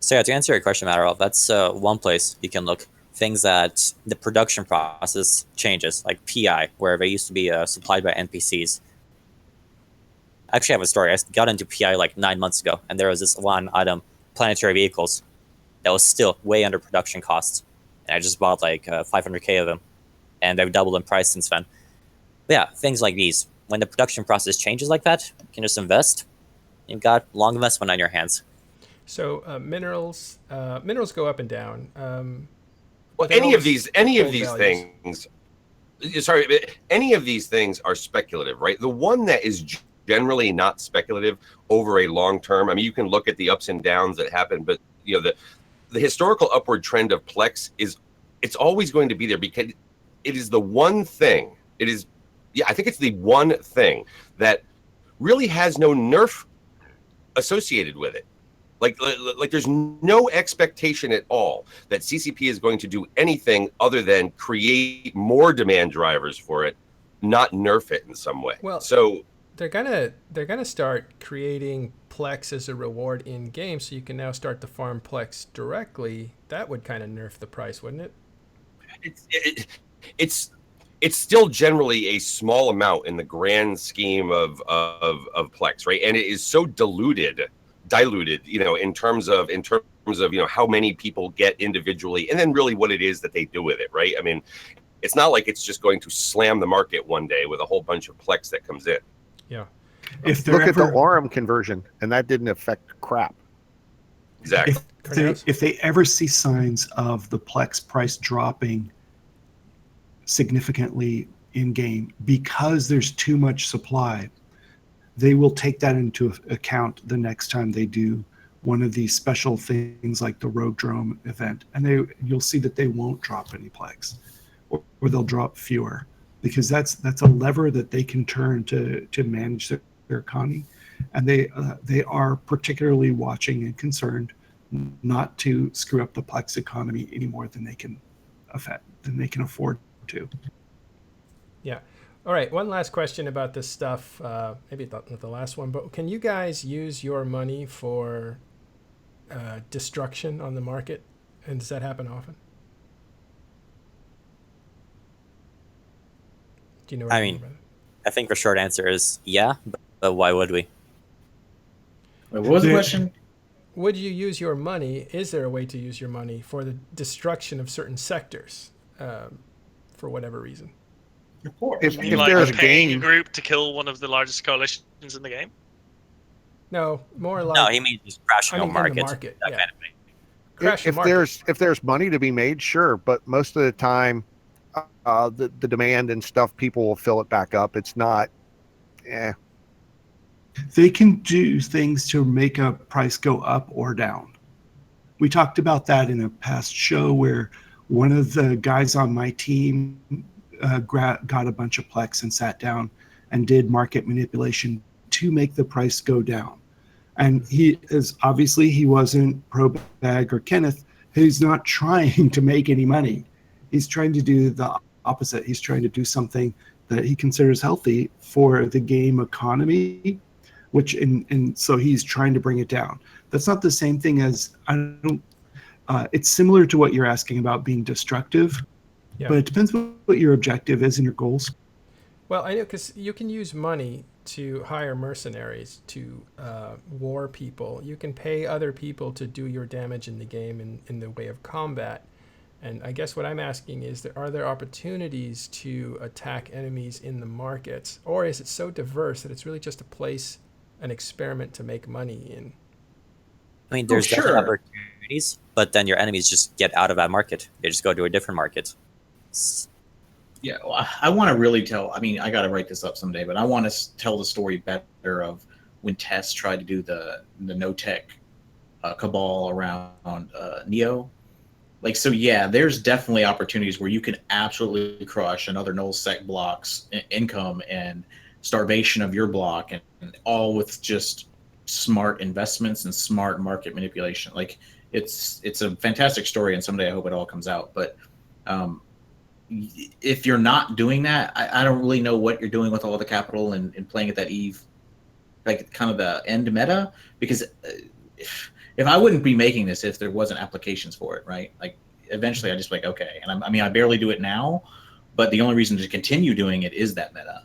So yeah, to answer your question, Matterall, that's one place you can look. Things that the production process changes, like PI, where they used to be supplied by NPCs. I actually have a story. I got into PI like 9 months ago, and there was this one item, Planetary vehicles, that was still way under production costs. And I just bought like 500K of them, and they've doubled in price since then. But yeah, things like these. When the production process changes like that, you can just invest. You've got long investment on your hands. So minerals go up and down. Well, any of these things are speculative, right? The one that is generally not speculative over a long term, I mean, you can look at the ups and downs that happen, but the historical upward trend of Plex it's always going to be there, because it is the one thing. I think it's the one thing that really has no nerf associated with it. Like there's no expectation at all that CCP is going to do anything other than create more demand drivers for it, not nerf it in some way. Well, so they're gonna start creating Plex as a reward in game, so you can now start to farm Plex directly. That would kind of nerf the price, wouldn't it? It's still generally a small amount in the grand scheme of Plex, right? And it is so diluted, in terms of how many people get individually, and then really what it is that they do with it, right? I mean, it's not like it's just going to slam the market one day with a whole bunch of Plex that comes in. Yeah. Look at the Orem conversion, and that didn't affect crap. Exactly. If they ever see signs of the Plex price dropping significantly in game because there's too much supply, they will take that into account the next time they do one of these special things like the Rogue Drone event, and you'll see that they won't drop any Plex, or they'll drop fewer, because that's a lever that they can turn to manage their economy, and they are particularly watching and concerned not to screw up the Plex economy any more than they can afford to. Yeah. All right, one last question about this stuff. Maybe not the last one, but can you guys use your money for destruction on the market? And does that happen often? Do you know what I I mean mean, by that? I think the short answer is yeah, but why would we? Wait, what was the There- question? Would you use your money? Is there a way to use your money for the destruction of certain sectors for whatever reason? Of course. If, You mean if like there's a paying a game, group to kill one of the largest coalitions in the game? No, more like No, he means just crashing I mean, a market. in the market, That yeah. kind of thing. Crash the if market. there's money to be made, sure. But most of the time, the demand and stuff, people will fill it back up. It's not. They can do things to make a price go up or down. We talked about that in a past show where one of the guys on my team got a bunch of Plex and sat down and did market manipulation to make the price go down. And he wasn't pro bag or Kenneth. He's not trying to make any money. He's trying to do the opposite. He's trying to do something that he considers healthy for the game economy, and so he's trying to bring it down. That's not the same thing as it's similar to what you're asking about being destructive, Yeah. but it depends what your objective is and your goals. Well, I know because you can use money to hire mercenaries to war people. You can pay other people to do your damage in the game in the way of combat. And I guess what I'm asking is, are there opportunities to attack enemies in the markets? Or is it so diverse that it's really just a place, an experiment to make money in? I mean, there's definitely sure. opportunities, but then your enemies just get out of that market. They just go to a different market. Yeah, well, I want to really tell. I mean, I got to write this up someday, but I want to tell the story better of when Tess tried to do the no tech cabal around Neo. Like, so yeah, there's definitely opportunities where you can absolutely crush another null sec block's income and starvation of your block, and all with just smart investments and smart market manipulation. Like, it's a fantastic story, and someday I hope it all comes out. But if you're not doing that, I don't really know what you're doing with all the capital and playing at that Eve, like kind of the end meta, because if I wouldn't be making this if there wasn't applications for it, right? Like, eventually I just like, okay. And I mean, I barely do it now, but the only reason to continue doing it is that meta.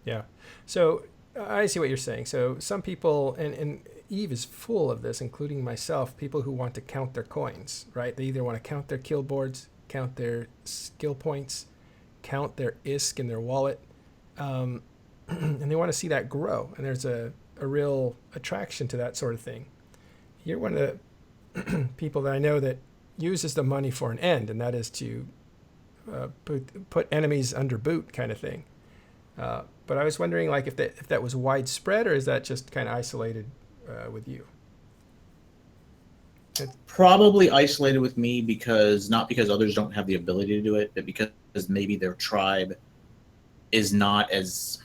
Yeah. So I see what you're saying. So some people, and Eve is full of this, including myself, people who want to count their coins, right? They either want to count their kill boards, count their skill points, count their ISK in their wallet, and they want to see that grow. And there's a real attraction to that sort of thing. You're one of the people that I know that uses the money for an end, and that is to put enemies under boot kind of thing. But I was wondering, like, if that was widespread, or is that just kind of isolated with you? Probably isolated with me, because not because others don't have the ability to do it, but because maybe their tribe is not as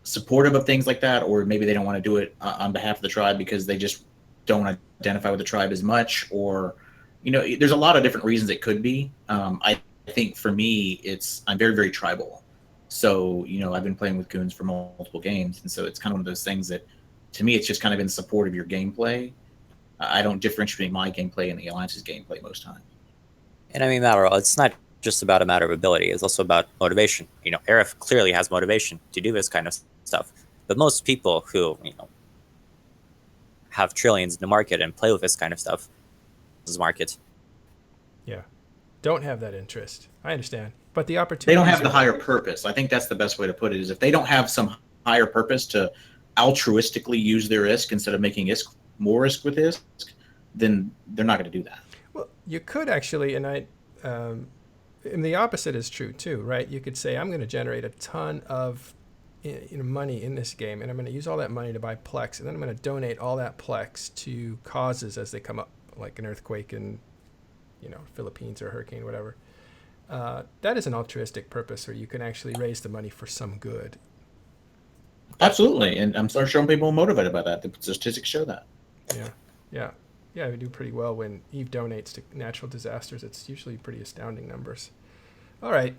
supportive of things like that, or maybe they don't want to do it on behalf of the tribe because they just don't identify with the tribe as much, or there's a lot of different reasons it could be. I think for me, I'm very, very tribal. So I've been playing with goons for multiple games, and so it's kind of one of those things that, to me, it's just kind of in support of your gameplay. I don't differentiate my gameplay and the Alliance's gameplay most times. And I mean, it's not just about a matter of ability. It's also about motivation. Aerith clearly has motivation to do this kind of stuff. But most people who, have trillions in the market and play with this kind of stuff, this market. Yeah. Don't have that interest. I understand. But the opportunity. They don't have the higher purpose. I think that's the best way to put it, is if they don't have some higher purpose to altruistically use their ISK instead of making ISK more ISK with ISK, then they're not going to do that. Well, you could actually, and the opposite is true too, right? You could say, I'm going to generate a ton of money in this game, and I'm going to use all that money to buy Plex, and then I'm going to donate all that Plex to causes as they come up, like an earthquake in, Philippines or a hurricane, whatever. That is an altruistic purpose where you can actually raise the money for some good. Absolutely, and I'm sort of showing people motivated by that. The statistics show that. Yeah, we do pretty well when Eve donates to natural disasters. It's usually pretty astounding numbers. All right.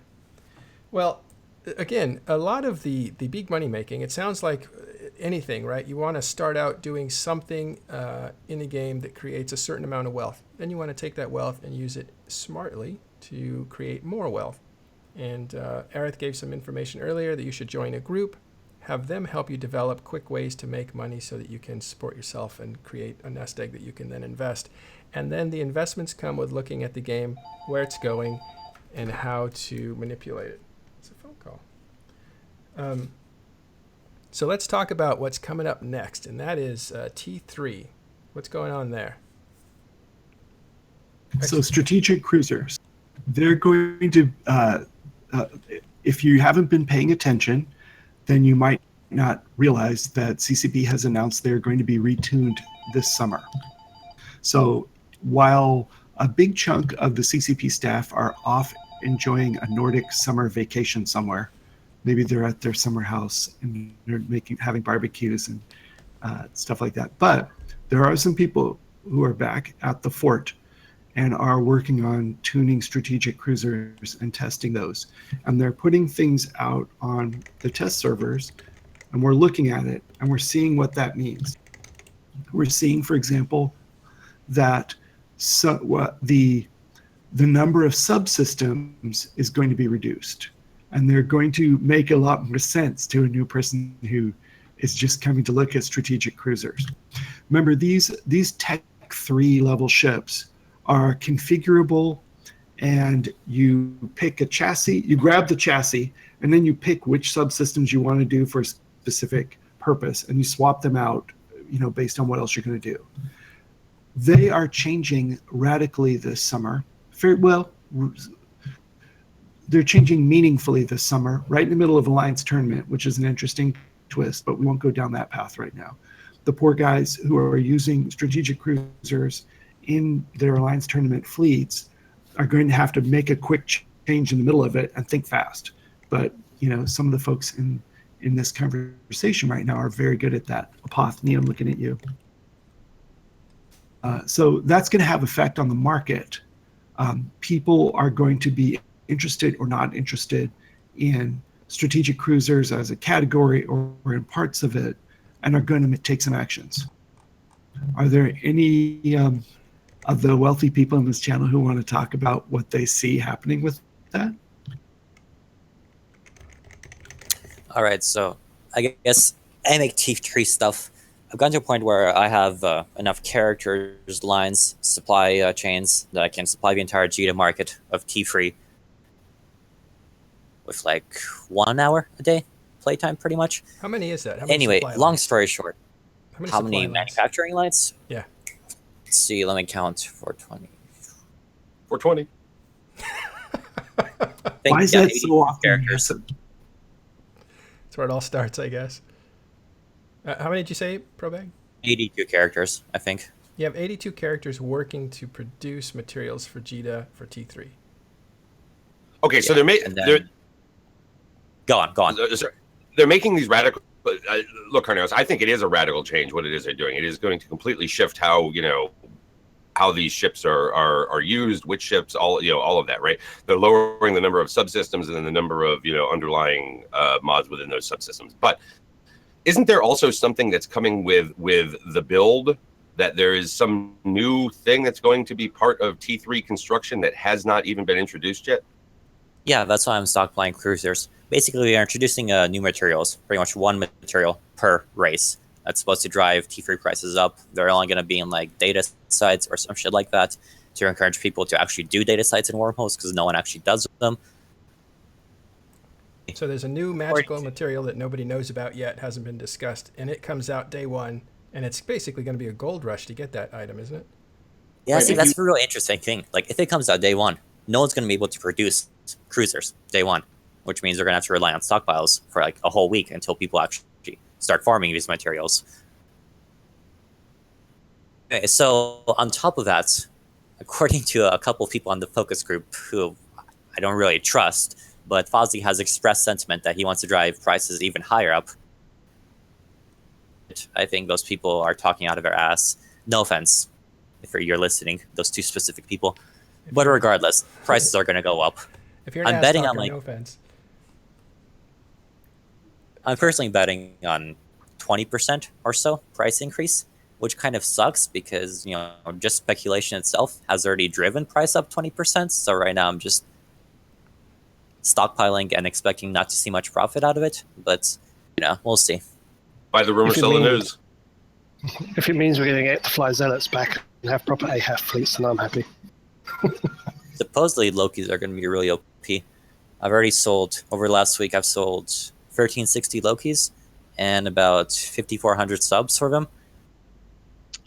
Well, again, a lot of the big money making, it sounds like anything, right? You want to start out doing something in a game that creates a certain amount of wealth. Then you want to take that wealth and use it smartly to create more wealth. And Aerith gave some information earlier that you should join a group, have them help you develop quick ways to make money so that you can support yourself and create a nest egg that you can then invest. And then the investments come with looking at the game, where it's going, and how to manipulate it. It's a phone call. So let's talk about what's coming up next, and that is T3. What's going on there? So strategic cruisers, they're going to, if you haven't been paying attention, then you might not realize that CCP has announced they're going to be retuned this summer. So while a big chunk of the CCP staff are off enjoying a Nordic summer vacation somewhere, maybe they're at their summer house and they're having barbecues and stuff like that. But there are some people who are back at the fort and are working on tuning strategic cruisers and testing those. And they're putting things out on the test servers, and we're looking at it, and we're seeing what that means. We're seeing, for example, that the number of subsystems is going to be reduced. And they're going to make a lot more sense to a new person who is just coming to look at strategic cruisers. Remember, these Tech 3 level ships are configurable, and you pick a chassis, you grab the chassis, and then you pick which subsystems you want to do for a specific purpose, and you swap them out, based on what else you're going to do. They are changing radically this summer. They're changing meaningfully this summer, right in the middle of Alliance tournament, which is an interesting twist, but we won't go down that path right now. The poor guys who are using strategic cruisers in their Alliance tournament fleets are going to have to make a quick change in the middle of it and think fast. But, some of the folks in this conversation right now are very good at that. Apothene, I'm looking at you. So that's going to have effect on the market. People are going to be interested or not interested in strategic cruisers as a category or in parts of it, and are going to take some actions. Are there any of the wealthy people in this channel who want to talk about what they see happening with that? All right, so I guess I make T3 stuff. I've gotten to a point where I have enough characters, lines, supply chains that I can supply the entire Jita market of T3 with like 1 hour a day playtime, pretty much. How many is that? How many Anyway, supply long lines? story short, how many supply lines? manufacturing lines? Yeah. Let's see, let me count. 420. 420. Why is that 80 so often? characters. That's where it all starts, I guess. How many did you say, Probag? 82 characters, I think. You have 82 characters working to produce materials for Jita for T3. Okay, so then... Go on. They're making these radical. Look, Carneros, I think it is a radical change. What it is they're doing, it is going to completely shift how how these ships are used, which ships, all of that, right? They're lowering the number of subsystems and then the number of underlying mods within those subsystems. But isn't there also something that's coming with the build, that there is some new thing that's going to be part of T3 construction that has not even been introduced yet? Yeah, that's why I'm stockpiling cruisers. Basically, they're introducing new materials, pretty much one material per race. That's supposed to drive T3 prices up. They're only going to be in like data sites or some shit like that to encourage people to actually do data sites and wormholes, because no one actually does them. So there's a new magical material that nobody knows about yet, hasn't been discussed, and it comes out day one, and it's basically going to be a gold rush to get that item, isn't it? Yeah, Right, see, that's the real interesting thing. Like, if it comes out day one, no one's going to be able to produce cruisers day one, which means they're going to have to rely on stockpiles for like a whole week until people actually start farming these materials. Okay, so on top of that, according to a couple of people on the focus group who I don't really trust, but Fozzie has expressed sentiment that he wants to drive prices even higher up. I think those people are talking out of their ass. No offense, if you're listening, those two specific people. But regardless, prices are going to go up. If you're an I'm ass betting talker, on no offense. I'm personally betting on 20% or so price increase, which kind of sucks because, just speculation itself has already driven price up 20%. So right now I'm just stockpiling and expecting not to see much profit out of it. But, we'll see. Buy the rumor, If it sell the means- news. If it means we're going to get the Fly Zealots back and have proper AHAF fleets, then I'm happy. Supposedly Lokis are going to be really OP. I've already sold, over last week, I've sold 1360 Lokis and about 5,400 subs for them.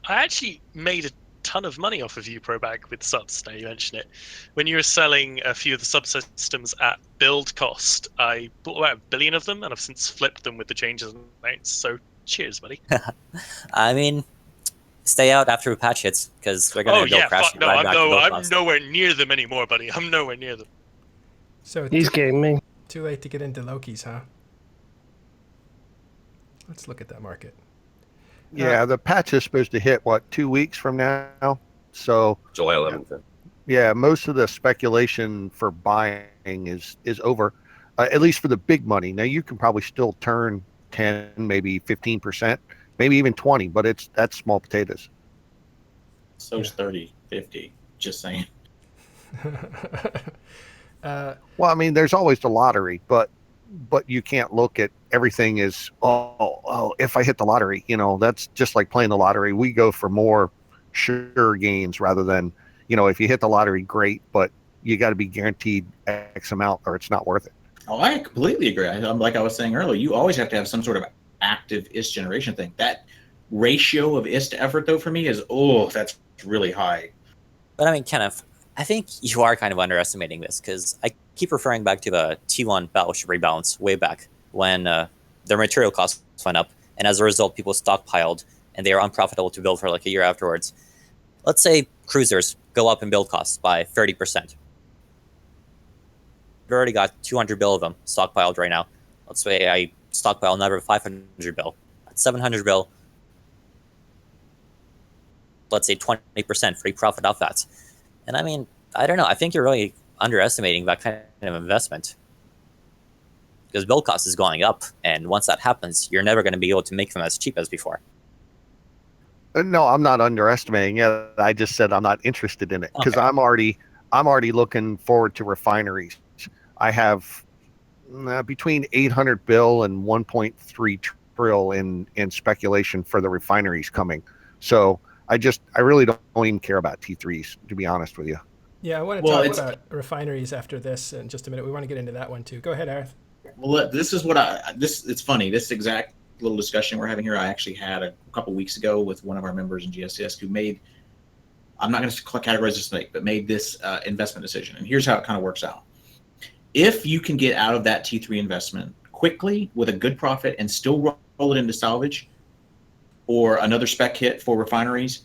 I actually made a ton of money off of you, Probag, with subs. Now you mention it. When you were selling a few of the subsystems at build cost, I bought about 1 billion of them, and I've since flipped them with the changes and amounts. So cheers, buddy. I mean, stay out after a patch hits, because we're going to go crash no, right back to build I'm cost. nowhere near them anymore, buddy. I'm nowhere near them. So He's getting me. too late to get into Loki's, huh? Let's look at that market. Yeah, the patch is supposed to hit, 2 weeks from now? So, July 11th. yeah, most of the speculation for buying is over, at least for the big money. Now, you can probably still turn 10, maybe 15%, maybe even 20, but that's small potatoes. So's 30, 50. Just saying. Well, I mean, there's always the lottery, but you can't look at everything as, if I hit the lottery, that's just like playing the lottery. We go for more sure gains rather than, if you hit the lottery, great, but you got to be guaranteed X amount or it's not worth it. Oh, I completely agree. Like I was saying earlier, you always have to have some sort of active IST generation thing. That ratio of IST to effort, though, for me is, that's really high. But I mean, Kenneth, I think you are kind of underestimating this, because I keep referring back to the T1 battleship rebalance way back when their material costs went up, and as a result, people stockpiled, and they are unprofitable to build for like a year afterwards. Let's say cruisers go up in build costs by 30%. We've already got 200 bill of them stockpiled right now. Let's say I stockpile another 500 bill. That's 700 bill. Let's say 20% free profit off that. And I mean, I don't know. I think you're really underestimating that kind of investment. Because build cost is going up, and once that happens, you're never going to be able to make them as cheap as before. No, I'm not underestimating it. I just said I'm not interested in it because I'm already looking forward to refineries. I have between 800 bill and 1.3 trill in speculation for the refineries coming. So I really don't even care about T3s, to be honest with you. Yeah, I want to talk about refineries after this in just a minute. We want to get into that one too. Go ahead, Arth. Well, this is it's funny. This exact little discussion we're having here, I actually had a couple weeks ago with one of our members in GSCS who made, I'm not going to categorize this snake, but made this investment decision. And here's how it kind of works out. If you can get out of that T3 investment quickly with a good profit and still roll it into salvage or another spec hit for refineries,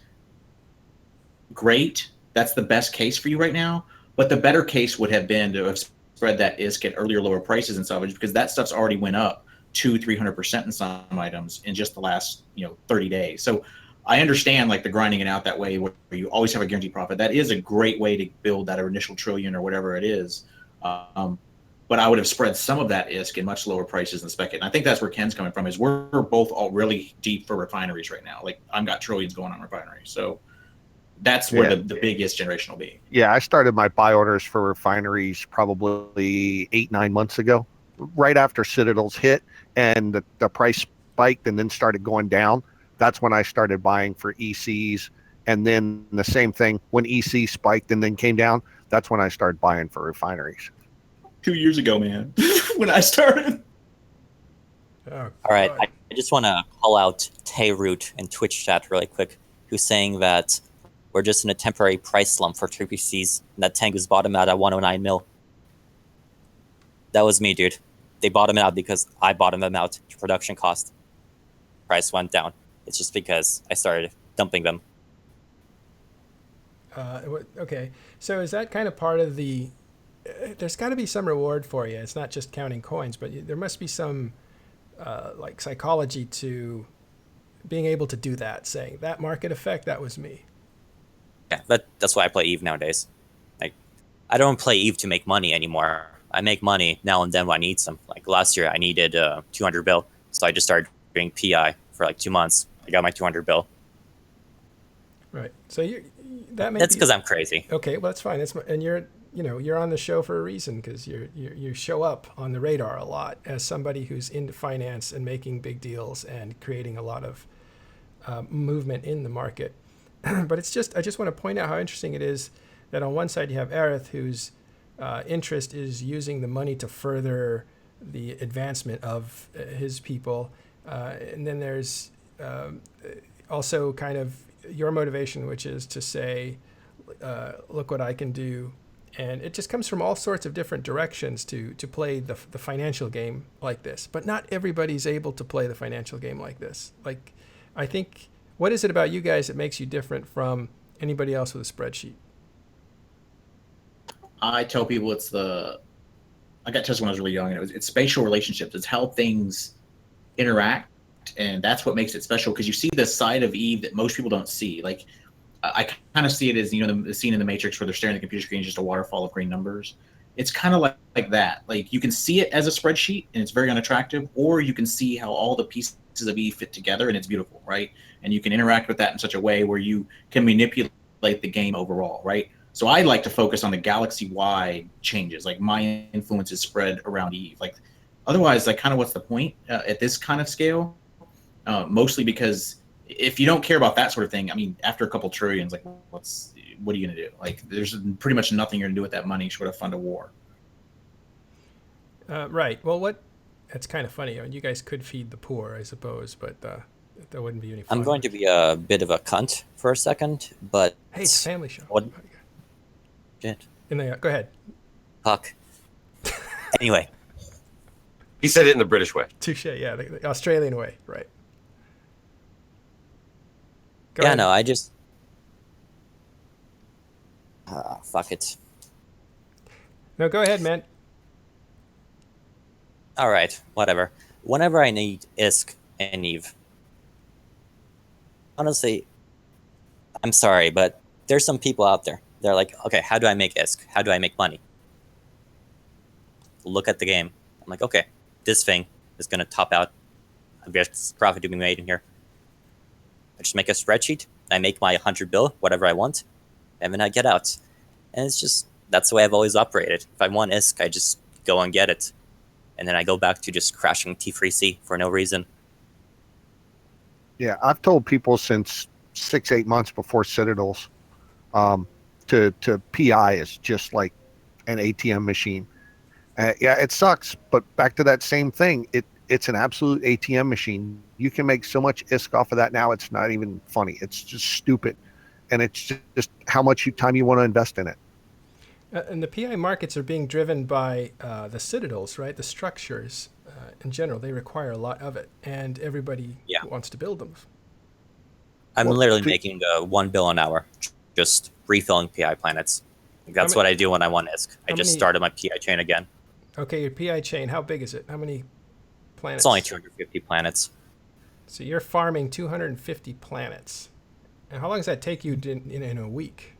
great. That's the best case for you right now. But the better case would have been to have spread that ISK at earlier lower prices in salvage, because that stuff's already went up 200-300% in some items in just the last 30 days. So I understand like the grinding it out that way where you always have a guaranteed profit. That is a great way to build that initial trillion or whatever it is. But I would have spread some of that ISK in much lower prices than spec it. And I think that's where Ken's coming from, is we're both all really deep for refineries right now. Like I've got trillions going on refineries. So that's where the biggest generation will be. Yeah, I started my buy orders for refineries probably 8-9 months ago, right after Citadel's hit and the price spiked and then started going down. That's when I started buying for ECs. And then the same thing, when EC spiked and then came down, that's when I started buying for refineries. 2 years ago, man, when I started. Oh, all right, God. I just want to call out Tayroot in Twitch chat really quick, who's saying that we're just in a temporary price slump for TPCs, and that tank was bottomed out at 109 mil. That was me, dude. They bottomed out because I bottomed them out to production cost. Price went down. It's just because I started dumping them. Okay, so is that kind of part of the? There's got to be some reward for you. It's not just counting coins, but there must be some like psychology to being able to do that. Saying that market effect, that was me. Yeah, that's why I play Eve nowadays. Like, I don't play Eve to make money anymore. I make money now and then when I need some. Like last year, I needed 200 bill, so I just started doing PI for like 2 months. I got my 200 bill. Right. So that may That's be because I'm crazy. okay. Well, that's fine. And you're on the show for a reason because you show up on the radar a lot as somebody who's into finance and making big deals and creating a lot of movement in the market. But I just want to point out how interesting it is that on one side you have Aerith, whose interest is using the money to further the advancement of his people, and then there's also kind of your motivation, which is to say, look what I can do. And it just comes from all sorts of different directions to play the financial game like this. But not everybody's able to play the financial game like this. Like, I think, what is it about you guys that makes you different from anybody else with a spreadsheet? I tell people I got tested when I was really young, and it's spatial relationships. It's how things interact, and that's what makes it special, because you see this side of Eve that most people don't see. Like, I kind of see it as, the scene in the Matrix where they're staring at the computer screen, just a waterfall of green numbers. It's kind of like that. Like, you can see it as a spreadsheet and it's very unattractive, or you can see how all the pieces of Eve fit together and it's beautiful, right? And you can interact with that in such a way where you can manipulate the game overall, right? So I like to focus on the galaxy-wide changes, like my influence is spread around Eve. Like, otherwise, like, kind of what's the point at this kind of scale? Mostly because if you don't care about that sort of thing, I mean, after a couple trillions, like, what are you going to do? Like, there's pretty much nothing you're going to do with that money short of fund a war. Right. Well, that's kind of funny. I mean, you guys could feed the poor, I suppose, but that wouldn't be any fun. I'm going to be a bit of a cunt for a second, but hey, it's a family show. What? Shit. Go ahead. Fuck. Anyway. He said it in the British way. Touche. Yeah, the Australian way. Right. Go yeah, ahead. no, I just... fuck it. No, go ahead, man. All right, whatever. Whenever I need ISK and Eve, honestly, I'm sorry, but there's some people out there. They're like, okay, how do I make ISK? How do I make money? Look at the game. I'm like, okay, this thing is going to top out. There's profit to be made in here. I just make a spreadsheet. I make my 100 bill, whatever I want, and then I get out. And it's just, that's the way I've always operated. If I want ISK, I just go and get it. And then I go back to just crashing T3C for no reason. Yeah, I've told people since 6-8 months before Citadels, to PI is just like an ATM machine. Yeah, it sucks, but back to that same thing. It's an absolute ATM machine. You can make so much ISK off of that now. It's not even funny. It's just stupid, and it's just how much time you want to invest in it. And the PI markets are being driven by the Citadels, right? The structures in general, they require a lot of it, and everybody wants to build them. I'm literally making 1 bill an hour, just refilling PI planets. That's what I do when I want ISK. I just started my PI chain again. Okay, your PI chain, how big is it? How many planets? It's only 250 planets. So you're farming 250 planets. And how long does that take you in a week?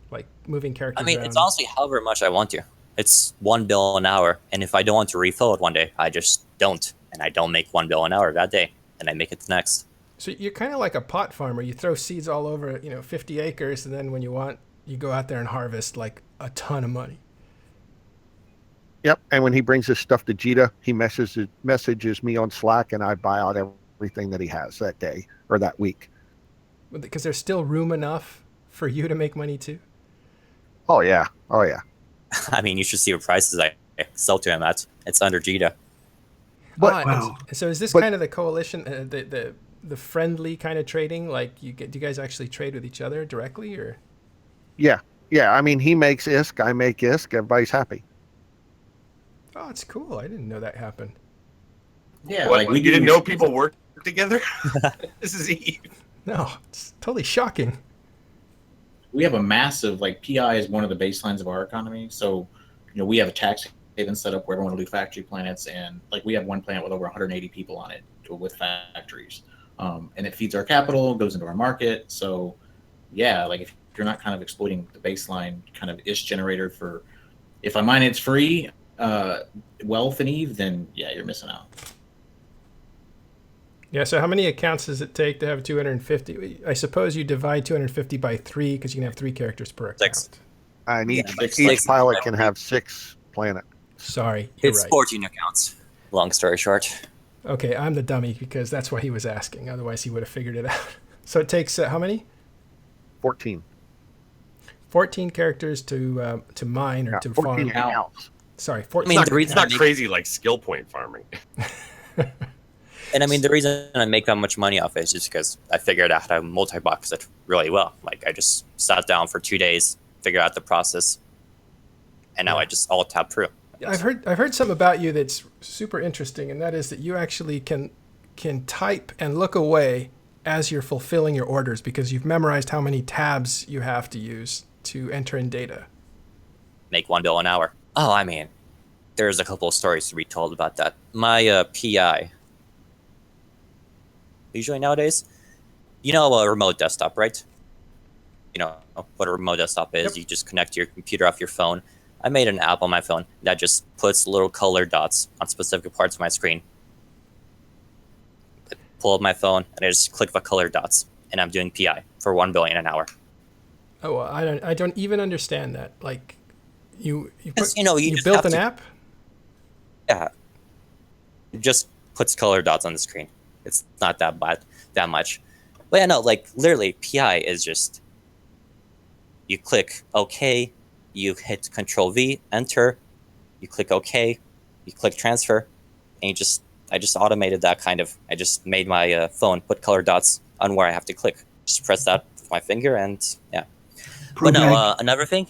Like moving characters around? It's honestly however much I want to. It's 1 bill an hour, and if I don't want to refill it one day, I just don't. And I don't make 1 bill an hour that day, and I make it the next. So you're kind of like a pot farmer. You throw seeds all over, 50 acres, and then when you want, you go out there and harvest like a ton of money. Yep, and when he brings his stuff to Jita, he messages me on Slack, and I buy out everything that he has that day or that week. Because there's still room enough for you to make money too? Oh, yeah. I mean, you should see what prices I sell to him at. It's under Jita. But, wow. So is this kind of the coalition, the friendly kind of trading? Like, do you guys actually trade with each other directly, or? Yeah. I mean, he makes ISK, I make ISK, everybody's happy. Oh, it's cool. I didn't know that happened. Yeah, you didn't know people work together? This is Eve. No, it's totally shocking. We have a massive, PI is one of the baselines of our economy. So, we have a tax haven set up where everyone will do factory planets, and we have one planet with over 180 people on it with factories. And it feeds our capital, goes into our market. So, yeah, if you're not kind of exploiting the baseline kind of ISK generator if I mine it's free, wealth in Eve, then yeah, you're missing out. Yeah, so how many accounts does it take to have 250? I suppose you divide 250 by 3 because you can have 3 characters per account. 6. And Yeah, each like each six- pilot can have 6 planets. Sorry, you're It's right. 14 accounts. Long story short. Okay, I'm the dummy because that's why he was asking. Otherwise, he would have figured it out. So it takes how many? 14. 14 characters to mine or Yeah, to 14 farm. accounts. Sorry, 14. I mean, It's the not, reason it's not I make- crazy like skill point farming. And I mean, the reason I make that much money off it is just because I figured out how to multi-box it really well. Like, I just sat down for 2 days, figured out the process, and now I just all tap through. I've heard something about you that's super interesting, and that is that you actually can type and look away as you're fulfilling your orders because you've memorized how many tabs you have to use to enter in data. Make $1 bill an hour. Oh, I mean, there's a couple of stories to be told about that. My PI, usually nowadays, you know a remote desktop, right? You know what a remote desktop is. Yep. You just connect your computer off your phone. I made an app on my phone that just puts little color dots on specific parts of my screen. I pull up my phone and I just click the color dots, and I'm doing PI for $1 billion an hour. Oh, well, I don't even understand that. Like, you Because, you know, you just built have an to- app? Yeah, it just puts color dots on the screen. It's not that much. But yeah, no, like literally, PI is just you click OK, you hit Control V, Enter, you click OK, you click Transfer, and I just automated that kind of. I just made my phone put color dots on where I have to click. Just press that with my finger, and yeah. But no, Probag, another thing.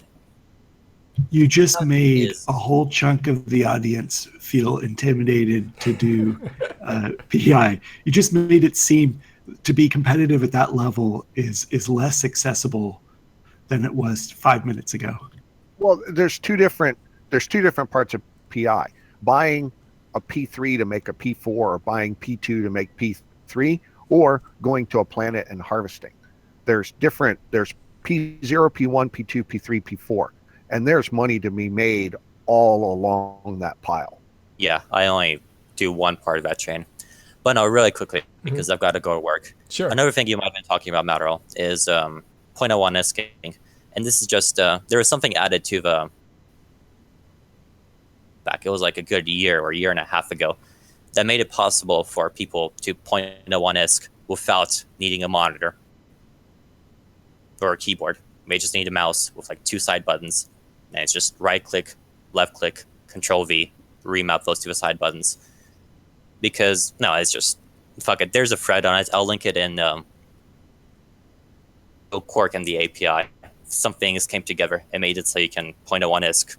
you just made is- a whole chunk of the audience feel intimidated to do PI. You just made it seem to be competitive at that level is less accessible than it was 5 minutes ago. Well, there's two different parts of PI. Buying a P3 to make a P4, or buying P2 to make P3, or going to a planet and harvesting. There's P0, P1, P2, P3, P4, and there's money to be made all along that pile. Yeah, I only do one part of that chain. But no, really quickly, because I've got to go to work. Sure. Another thing you might have been talking about, Matterall, is 0.01 isking. And this is just, there was something added to the, back, it was like a good year or year and a half ago, that made it possible for people to 0.01 isk without needing a monitor or a keyboard. They just need a mouse with like 2 side buttons. And it's just right click, left click, Control V, remap those 2 side buttons. Because no, it's just fuck it. There's a thread on it. I'll link it in Quark and the API. Some things came together and made it so you can 0.01 isk.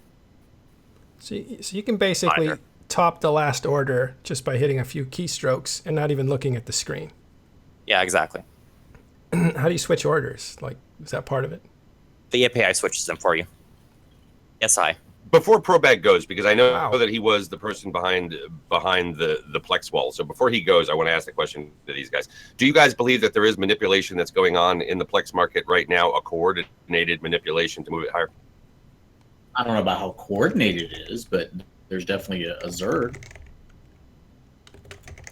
So you can basically Monitor. top the last order just by hitting a few keystrokes and not even looking at the screen. Yeah, exactly. How do you switch orders? Like, is that part of it? The API switches them for you. Yes, I. Before Probag goes, because I know Wow. that he was the person behind the Plex wall. So before he goes, I want to ask the question to these guys. Do you guys believe that there is manipulation that's going on in the Plex market right now, a coordinated manipulation to move it higher? I don't know about how coordinated it is, but there's definitely a Zerg.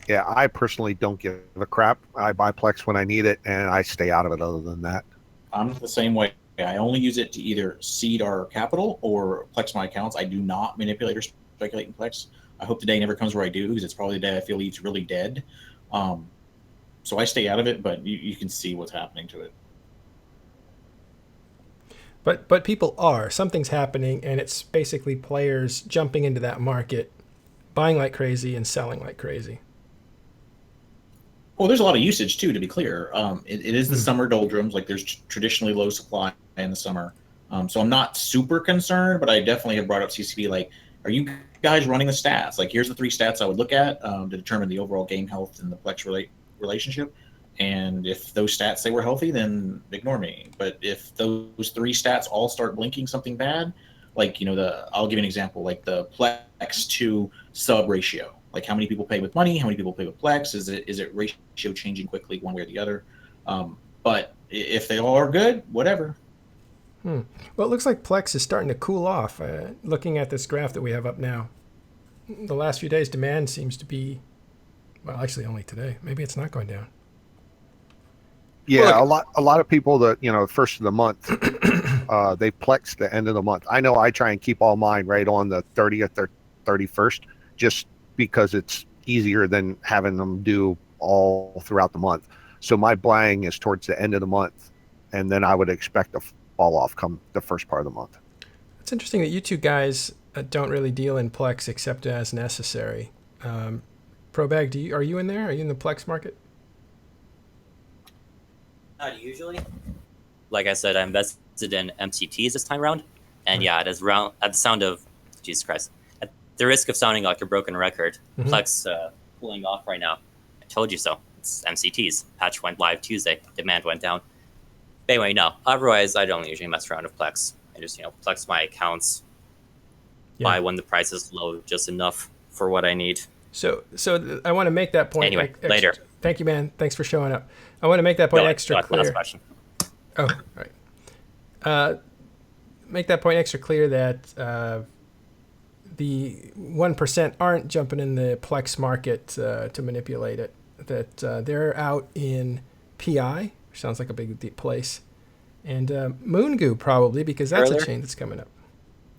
Yeah, I personally don't give a crap. I buy Plex when I need it, and I stay out of it other than that. I'm the same way. I only use it to either seed our capital or Plex my accounts. I do not manipulate or speculate in Plex. I hope the day never comes where I do, because it's probably the day I feel it's really dead. So I stay out of it, but you can see what's happening to it. But people are. Something's happening, and it's basically players jumping into that market, buying like crazy and selling like crazy. Well, there's a lot of usage too, to be clear. It is the summer doldrums. Like, there's traditionally low supply in the summer. So I'm not super concerned, but I definitely have brought up CCP. Like, are you guys running the stats? Like, here's the 3 stats I would look at to determine the overall game health and the Plex relationship. And if those stats say we're healthy, then ignore me. But if those 3 stats all start blinking something bad, like, I'll give you an example, like the Plex to sub ratio. Like, how many people pay with money? How many people pay with Plex? Is it ratio changing quickly one way or the other? But if they all are good, whatever. Well, it looks like Plex is starting to cool off. Looking at this graph that we have up now, the last few days demand seems to be, well, actually only today. Maybe it's not going down. Yeah, a lot of people that first of the month, they Plex the end of the month. I know I try and keep all mine right on the 30th or 31st, just because it's easier than having them do all throughout the month. So my buying is towards the end of the month, and then I would expect a fall off come the first part of the month. It's interesting that you two guys don't really deal in Plex except as necessary. Probag, are you in there? Are you in the Plex market? Not usually. Like I said, I invested in MCTs this time around, and yeah, it is round at the sound of Jesus Christ. At the risk of sounding like a broken record, Plex cooling off right now. I told you so. It's MCTs. Patch went live Tuesday. Demand went down. But anyway, no. Otherwise, I don't usually mess around with Plex. I just Plex my accounts. Buy when the price is low, just enough for what I need. So I want to make that point. Anyway, later. Thank you, man. Thanks for showing up. I want to make that point extra clear. Last question. Oh, right. Make that point extra clear that the 1% aren't jumping in the Plex market to manipulate it. That they're out in PI, which sounds like a big deep place, and Moongoo probably, because that's a chain that's coming up.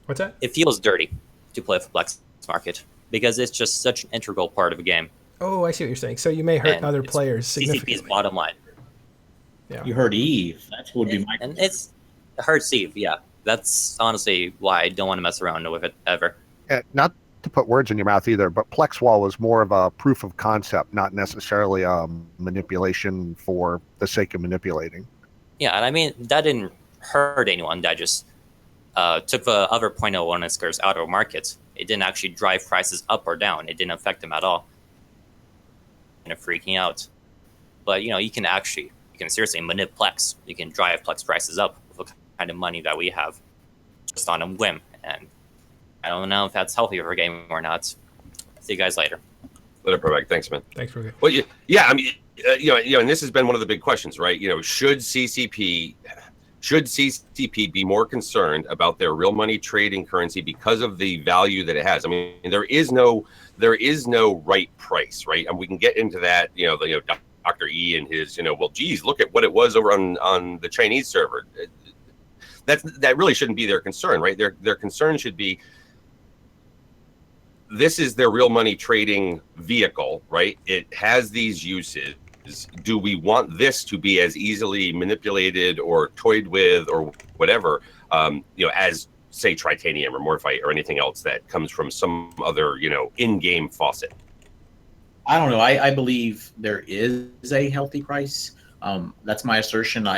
What's that? It feels dirty to play for Plex market because it's just such an integral part of a game. Oh, I see what you're saying. So you may hurt other players significantly. CCP's bottom line. Yeah. You heard Eve. That would be my. And it hurts Eve. Yeah, that's honestly why I don't want to mess around with it ever. Not to put words in your mouth either, but Plex Wall was more of a proof of concept, not necessarily a manipulation for the sake of manipulating. Yeah, and I mean that didn't hurt anyone. That just took the other 0.01 iskers out of market. It didn't actually drive prices up or down. It didn't affect them at all. Freaking out. But you can seriously manip Plex. You can drive Plex prices up with the kind of money that we have just on a whim. And I don't know if that's healthy for a game or not. See you guys later. Later, Probag. Thanks, man. Thanks, Probag. Well, yeah. I mean, and this has been one of the big questions, right? Should CCP be more concerned about their real money trading currency because of the value that it has? I mean, there is no right price, right? And we can get into that, Dr. E and his, well, geez, look at what it was over on the Chinese server. That really shouldn't be their concern, right? Their concern should be, this is their real money trading vehicle, right? It has these uses. Do we want this to be as easily manipulated or toyed with or whatever, as say Tritanium or Morphite or anything else that comes from some other, in-game faucet? I don't know. I believe there is a healthy price. That's my assertion.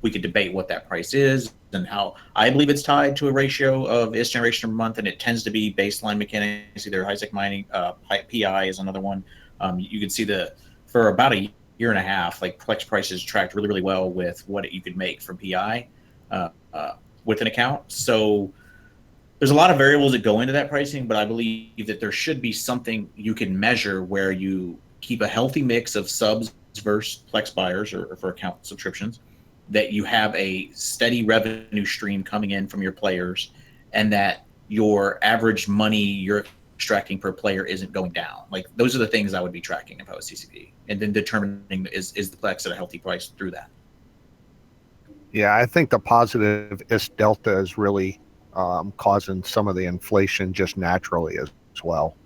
We could debate what that price is and how. I believe it's tied to a ratio of is generation per month, and it tends to be baseline mechanics, either high-tech mining, PI is another one. You can see for about a year and a half, like Plex prices tracked really, really well with what you could make from PI with an account. So there's a lot of variables that go into that pricing, but I believe that there should be something you can measure where you keep a healthy mix of subs versus Plex buyers or for account subscriptions, that you have a steady revenue stream coming in from your players, and that your average money you're extracting per player isn't going down. Like, those are the things I would be tracking if I was CCP, and then determining is the Plex at a healthy price through that. Yeah, I think the positive is delta is really causing some of the inflation just naturally as well.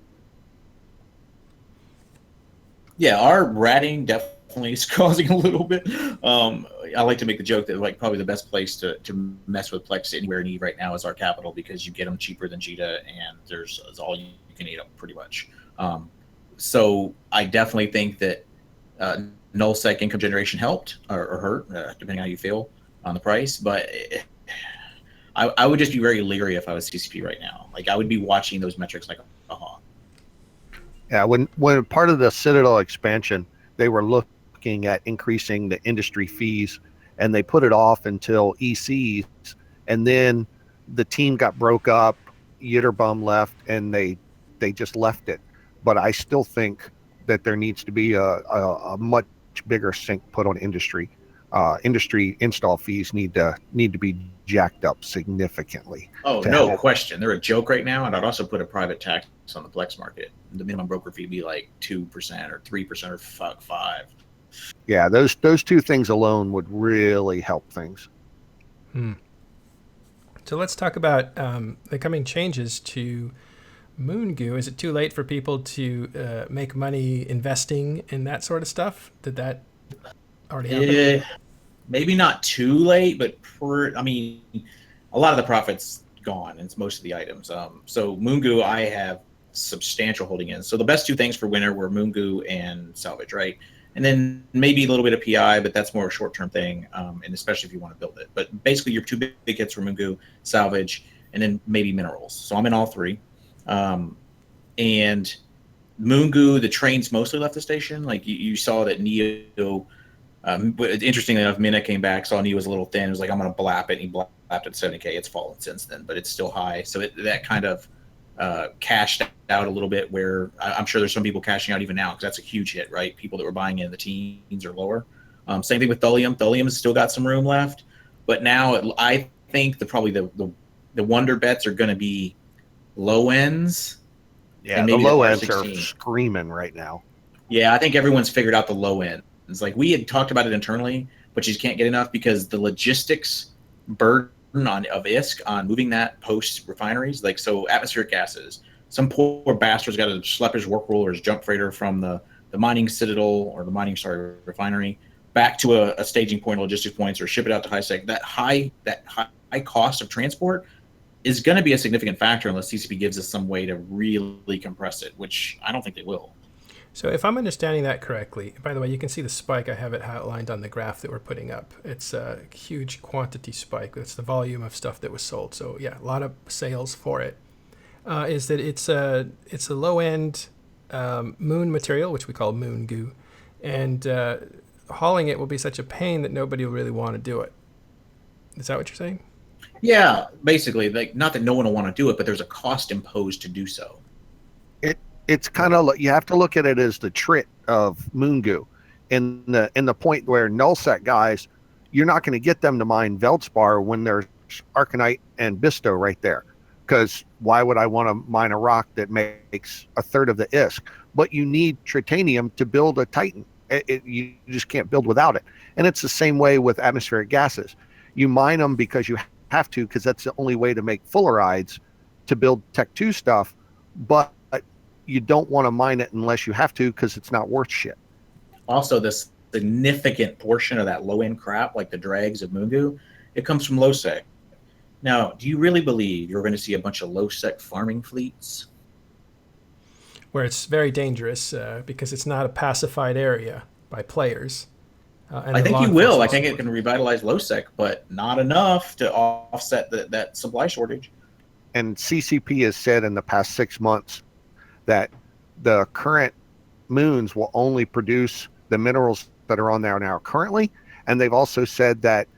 Yeah, our ratting definitely is causing a little bit. I like to make the joke that probably the best place to mess with Plex anywhere in Eve right now is our capital, because you get them cheaper than Jita, and there's all you can eat them pretty much. So I definitely think that null-sec income generation helped or hurt, depending on how you feel on the price. But I would just be very leery if I was CCP right now. Like, I would be watching those metrics like a hawk. Yeah, when part of the Citadel expansion, they were looking at increasing the industry fees, and they put it off until ECs, and then the team got broke up, Yitterbum left, and they just left it. But I still think that there needs to be a much bigger sink put on industry. industry install fees need to be jacked up significantly. Oh, to no help. question. They're a joke right now, and I'd also put a private tax on the Plex market. The minimum broker fee be like 2% or 3% or 5%. Yeah, those two things alone would really help things. So let's talk about the coming changes to Moongoo. Is it too late for people to make money investing in that sort of stuff? Did that already happen? Maybe not too late, but I mean, a lot of the profits gone. It's most of the items. So Moongoo, I have substantial holding in. So the best two things for winter were Moongoo and salvage, right? And then maybe a little bit of PI, but that's more a short-term thing, and especially if you want to build it. But basically, your two big hits for Moongoo, salvage, and then maybe minerals. So I'm in all three. And Moongoo, the trains mostly left the station. Like you saw that Neo. Interestingly enough, Mina came back, saw Neo was a little thin. It was like, I'm going to blap it. And he blapped at 70K. It's fallen since then, but it's still high. So that kind of cashed out a little bit, where I'm sure there's some people cashing out even now, because that's a huge hit, right? People that were buying in the teens or lower. Same thing with Thulium. Thulium's still got some room left. But now I think probably the wonder bets are going to be low ends. Yeah, the low ends are screaming right now. Yeah, I think everyone's figured out the low end. It's like we had talked about it internally, but you just can't get enough because the logistics burden of ISK on moving that post refineries, like so atmospheric gases. Some poor bastard's got to schlep his work rule or his junk freighter from the mining citadel or the mining refinery back to a staging point, logistics points, or ship it out to high sec. That high cost of transport is going to be a significant factor unless CCP gives us some way to really compress it, which I don't think they will. So if I'm understanding that correctly, by the way, you can see the spike. I have it outlined on the graph that we're putting up. It's a huge quantity spike. That's the volume of stuff that was sold. So yeah, a lot of sales for it. Is that it's a low-end moon material, which we call moon goo, and hauling it will be such a pain that nobody will really want to do it. Is that what you're saying? Yeah, basically, like not that no one will want to do it, but there's a cost imposed to do so. It's kind of, you have to look at it as the trick of Moongoo. In the point where nullsec guys, you're not going to get them to mine Veldspar when there's Arcanite and Bisto right there. Because why would I want to mine a rock that makes a third of the ISK? But you need Tritanium to build a Titan. You just can't build without it. And it's the same way with atmospheric gases. You mine them because you have to, because that's the only way to make Fullerides to build Tech 2 stuff. But you don't want to mine it unless you have to, because it's not worth shit. Also, this significant portion of that low-end crap, like the drags of Moongoo, it comes from low-sec. Now, do you really believe you're going to see a bunch of low-sec farming fleets? Where it's very dangerous because it's not a pacified area by players. I think you will. I think it can revitalize low-sec, but not enough to offset that supply shortage. And CCP has said in the past 6 months that the current moons will only produce the minerals that are on there now currently. And they've also said that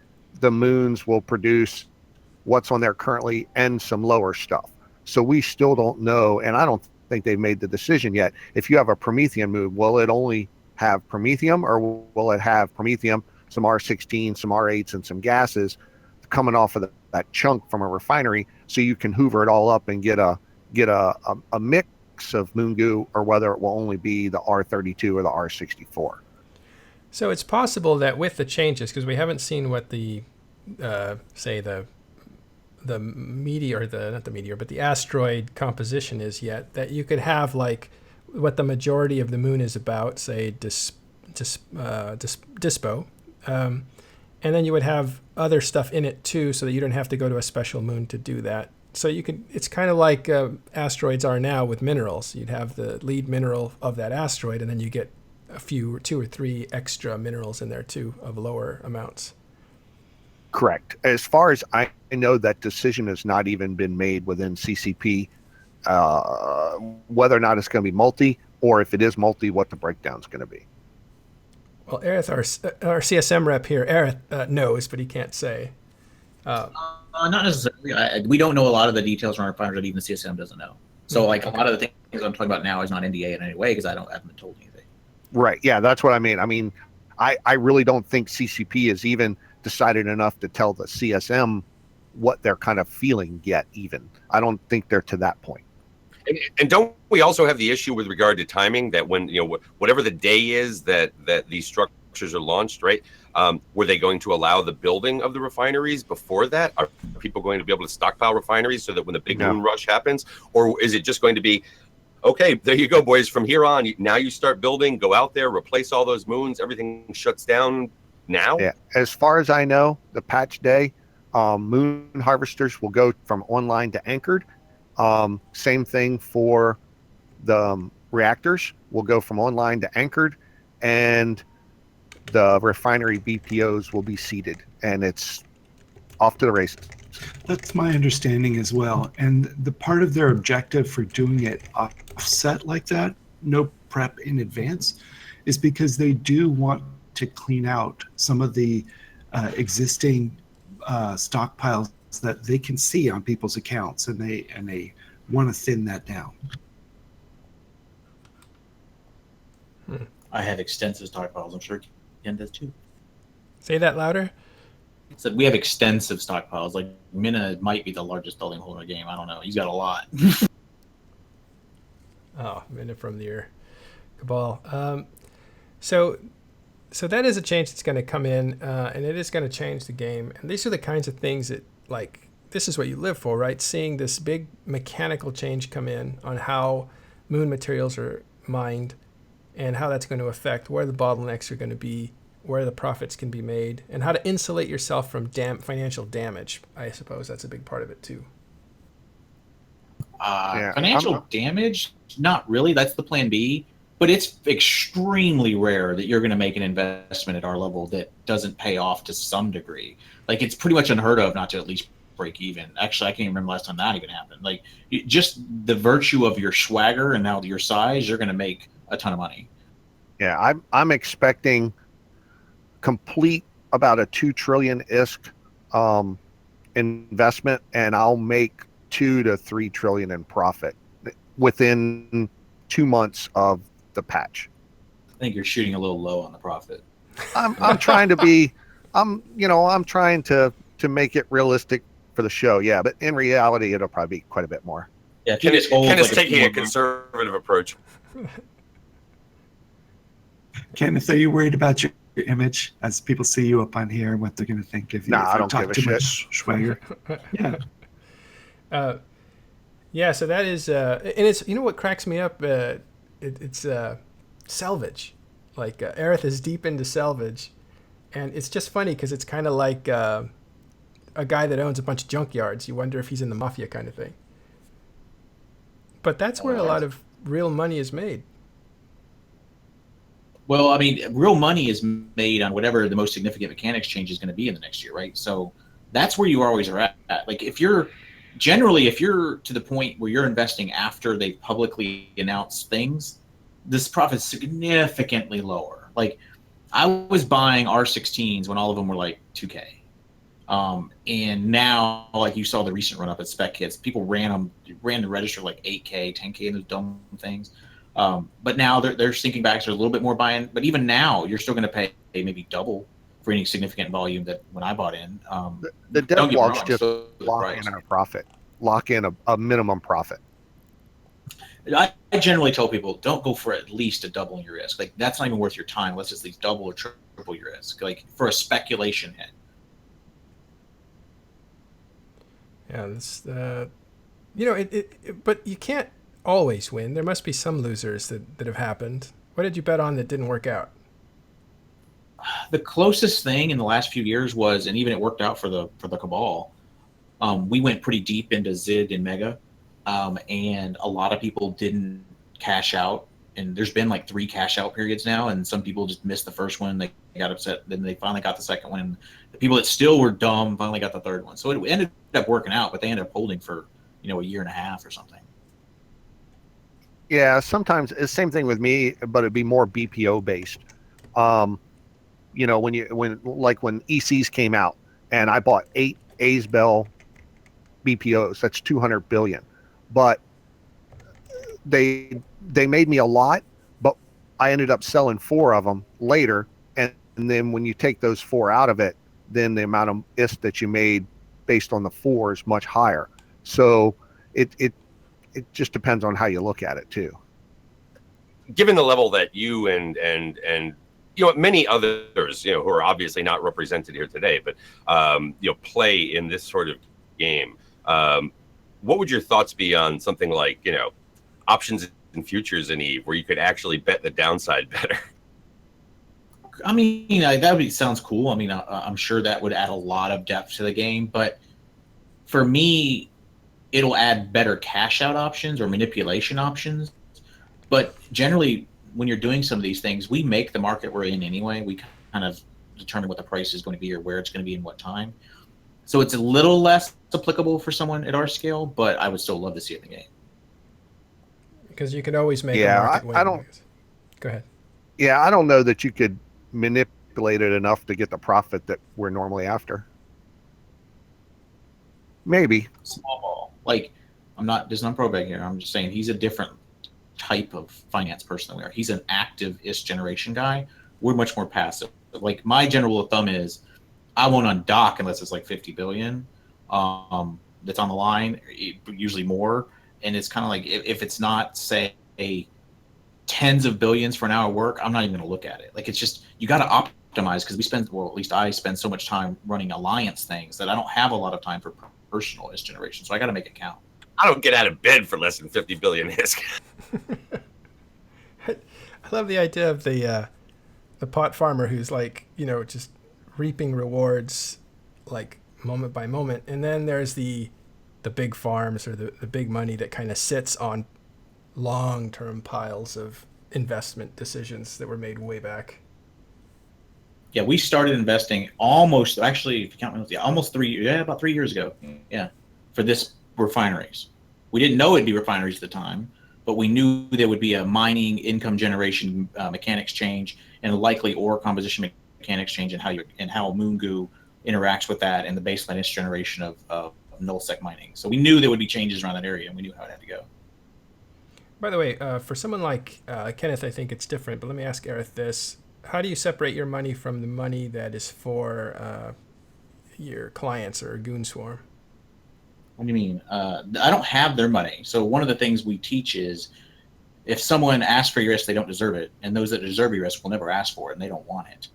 the moons will produce what's on there currently and some lower stuff. So we still don't know, and I don't think they've made the decision yet. If you have a Promethean moon, will it only have Promethium, or will it have Promethium, some R16, some R8s, and some gases coming off of that chunk from a refinery, so you can hoover it all up and get a mix of Moongoo, or whether it will only be the R32 or the R64. So it's possible that with the changes, because we haven't seen what the say the meteor, not the meteor, but the asteroid composition is yet, that you could have like what the majority of the moon is about, say Dispo, and then you would have other stuff in it too, so that you don't have to go to a special moon to do that. So you could, it's kind of like asteroids are now with minerals. You'd have the lead mineral of that asteroid, and then you get a few, 2 or 3 extra minerals in there too of lower amounts. Correct. As far as I know, that decision has not even been made within CCP, whether or not it's going to be multi, or if it is multi, what the breakdown is going to be. Well, Aerith, our CSM rep here, Aerith knows, but he can't say. Not necessarily. We don't know a lot of the details around refiners that even the CSM doesn't know. So, like, a lot of the things I'm talking about now is not NDA in any way, because I haven't been told anything. Right. Yeah, that's what I mean. I mean, I really don't think CCP is even decided enough to tell the CSM what they're kind of feeling yet. Even I don't think they're to that point. And don't we also have the issue with regard to timing that when, whatever the day is that these structures are launched, right? Were they going to allow the building of the refineries before that? Are people going to be able to stockpile refineries so that when the big moon rush happens? Or is it just going to be, okay, there you go, boys, from here on, now you start building, go out there, replace all those moons, everything shuts down now? Yeah, as far as I know, the patch day, moon harvesters will go from online to anchored. Same thing for the reactors will go from online to anchored, and the refinery BPOs will be seeded, and it's off to the races. That's my understanding as well. And the part of their objective for doing it offset like that, no prep in advance, is because they do want to clean out some of the existing stockpiles that they can see on people's accounts, and they want to thin that down. I have extensive stockpiles. I'm sure Ken does too. Say that louder. So we have extensive stockpiles. Like Mina might be the largest building holder in the game. I don't know. He's got a lot. Oh, minute from the cabal. So that is a change that's going to come in, and it is going to change the game. And these are the kinds of things that, like, this is what you live for, right? Seeing this big mechanical change come in on how moon materials are mined and how that's going to affect where the bottlenecks are going to be, where the profits can be made, and how to insulate yourself from financial damage. I suppose that's a big part of it too. Financial damage? Not really. That's the plan B. But it's extremely rare that you're going to make an investment at our level that doesn't pay off to some degree. Like, it's pretty much unheard of not to at least break even. Actually, I can't even remember last time that even happened. Like, just the virtue of your swagger and now your size, you're going to make a ton of money. Yeah, I'm expecting complete about a 2 trillion ISK investment, and I'll make 2 to 3 trillion in profit within 2 months of the patch. I think you're shooting a little low on the profit. I'm trying to be, I'm trying to make it realistic for the show. Yeah, but in reality, it'll probably be quite a bit more. Yeah, Ken is taking a conservative approach. Kenneth, are you worried about your image as people see you up on here and what they're going to think of you? Nah, if I you don't talk give a too shit. much swagger. Yeah. Yeah, so that is, and it's, you know what cracks me up? It's salvage. Like, Aerith is deep into salvage, and it's just funny because it's kind of like a guy that owns a bunch of junkyards. You wonder if he's in the mafia kind of thing. But that's where a lot of real money is made. Well, I mean, real money is made on whatever the most significant mechanics change is going to be in the next year, right? So that's where you always are at. Like, if you're to the point where you're investing after they've publicly announced things, this profit's significantly lower. Like, I was buying R16s when all of them were like 2K. And now, like, you saw the recent run up at spec kits, people ran the register like 8K, 10K, and those dumb things. But now they're sinking back, so a little bit more buying. But even now, you're still going to pay maybe double for any significant volume that when I bought in. The dev blogs just lock in a profit, lock in a minimum profit. I generally tell people, don't go for at least a double in your risk. Like, that's not even worth your time. Let's just at least double or triple your risk, like for a speculation hit. Yeah, this, but you can't always win. There must be some losers that have happened. What did you bet on that didn't work out? The closest thing in the last few years was, and even it worked out for the Cabal. We went pretty deep into Zid and Mega, and a lot of people didn't cash out. And there's been like 3 cash out periods now, and some people just missed the first one. They got upset. Then they finally got the second one. And the people that still were dumb finally got the third one. So it ended up working out, but they ended up holding for a year and a half or something. Yeah, sometimes it's the same thing with me, but it'd be more BPO based. When ECs came out, and I bought 8 A's-Bell BPOs, that's 200 billion. But they made me a lot, but I ended up selling 4 of them later, and then when you take those 4 out of it, then the amount of IST that you made based on the 4 is much higher. So it just depends on how you look at it too. Given the level that you and many others who are obviously not represented here today, but play in this sort of game, what would your thoughts be on something like options and futures in Eve, where you could actually bet the downside better? I mean, sounds cool. I mean, I'm sure that would add a lot of depth to the game, but for me, it'll add better cash out options or manipulation options. But generally, when you're doing some of these things, we make the market we're in anyway. We kind of determine what the price is going to be or where it's going to be in what time. So it's a little less applicable for someone at our scale, but I would still love to see it in the game. Because you can always make a Yeah, market win. I don't. Go ahead. Yeah, I don't know that you could manipulate it enough to get the profit that we're normally after. Maybe. Small ball. Like, there's no pro here. I'm just saying he's a different type of finance person than we are. He's an active IST generation guy. We're much more passive. Like, my general rule of thumb is I won't undock unless it's like 50 billion that's on the line, usually more. And it's kind of like if it's not, say, tens of billions for an hour work, I'm not even going to look at it. Like, it's just, you got to optimize, because at least I spend so much time running alliance things that I don't have a lot of time for personal IST generation. So I got to make it count. I don't get out of bed for less than 50 billion ISK. I love the idea of the pot farmer who's like, just reaping rewards like moment by moment. And then there's the big farms or the big money that kind of sits on long-term piles of investment decisions that were made way back. Yeah, we started investing almost, actually, if you count, about 3 years ago. Yeah, for this refineries. We didn't know it'd be refineries at the time, but we knew there would be a mining income generation mechanics change and a likely ore composition mechanics change, and how Moongoo interacts with that, and the baseline IST generation of nullsec mining. So we knew there would be changes around that area, and we knew how it had to go. By the way, for someone like Kenneth, I think it's different, but let me ask Aerith this. How do you separate your money from the money that is for your clients or a goon swarm? What do you mean? I don't have their money. So one of the things we teach is, if someone asks for your ISK, they don't deserve it. And those that deserve your ISK will never ask for it, and they don't want it.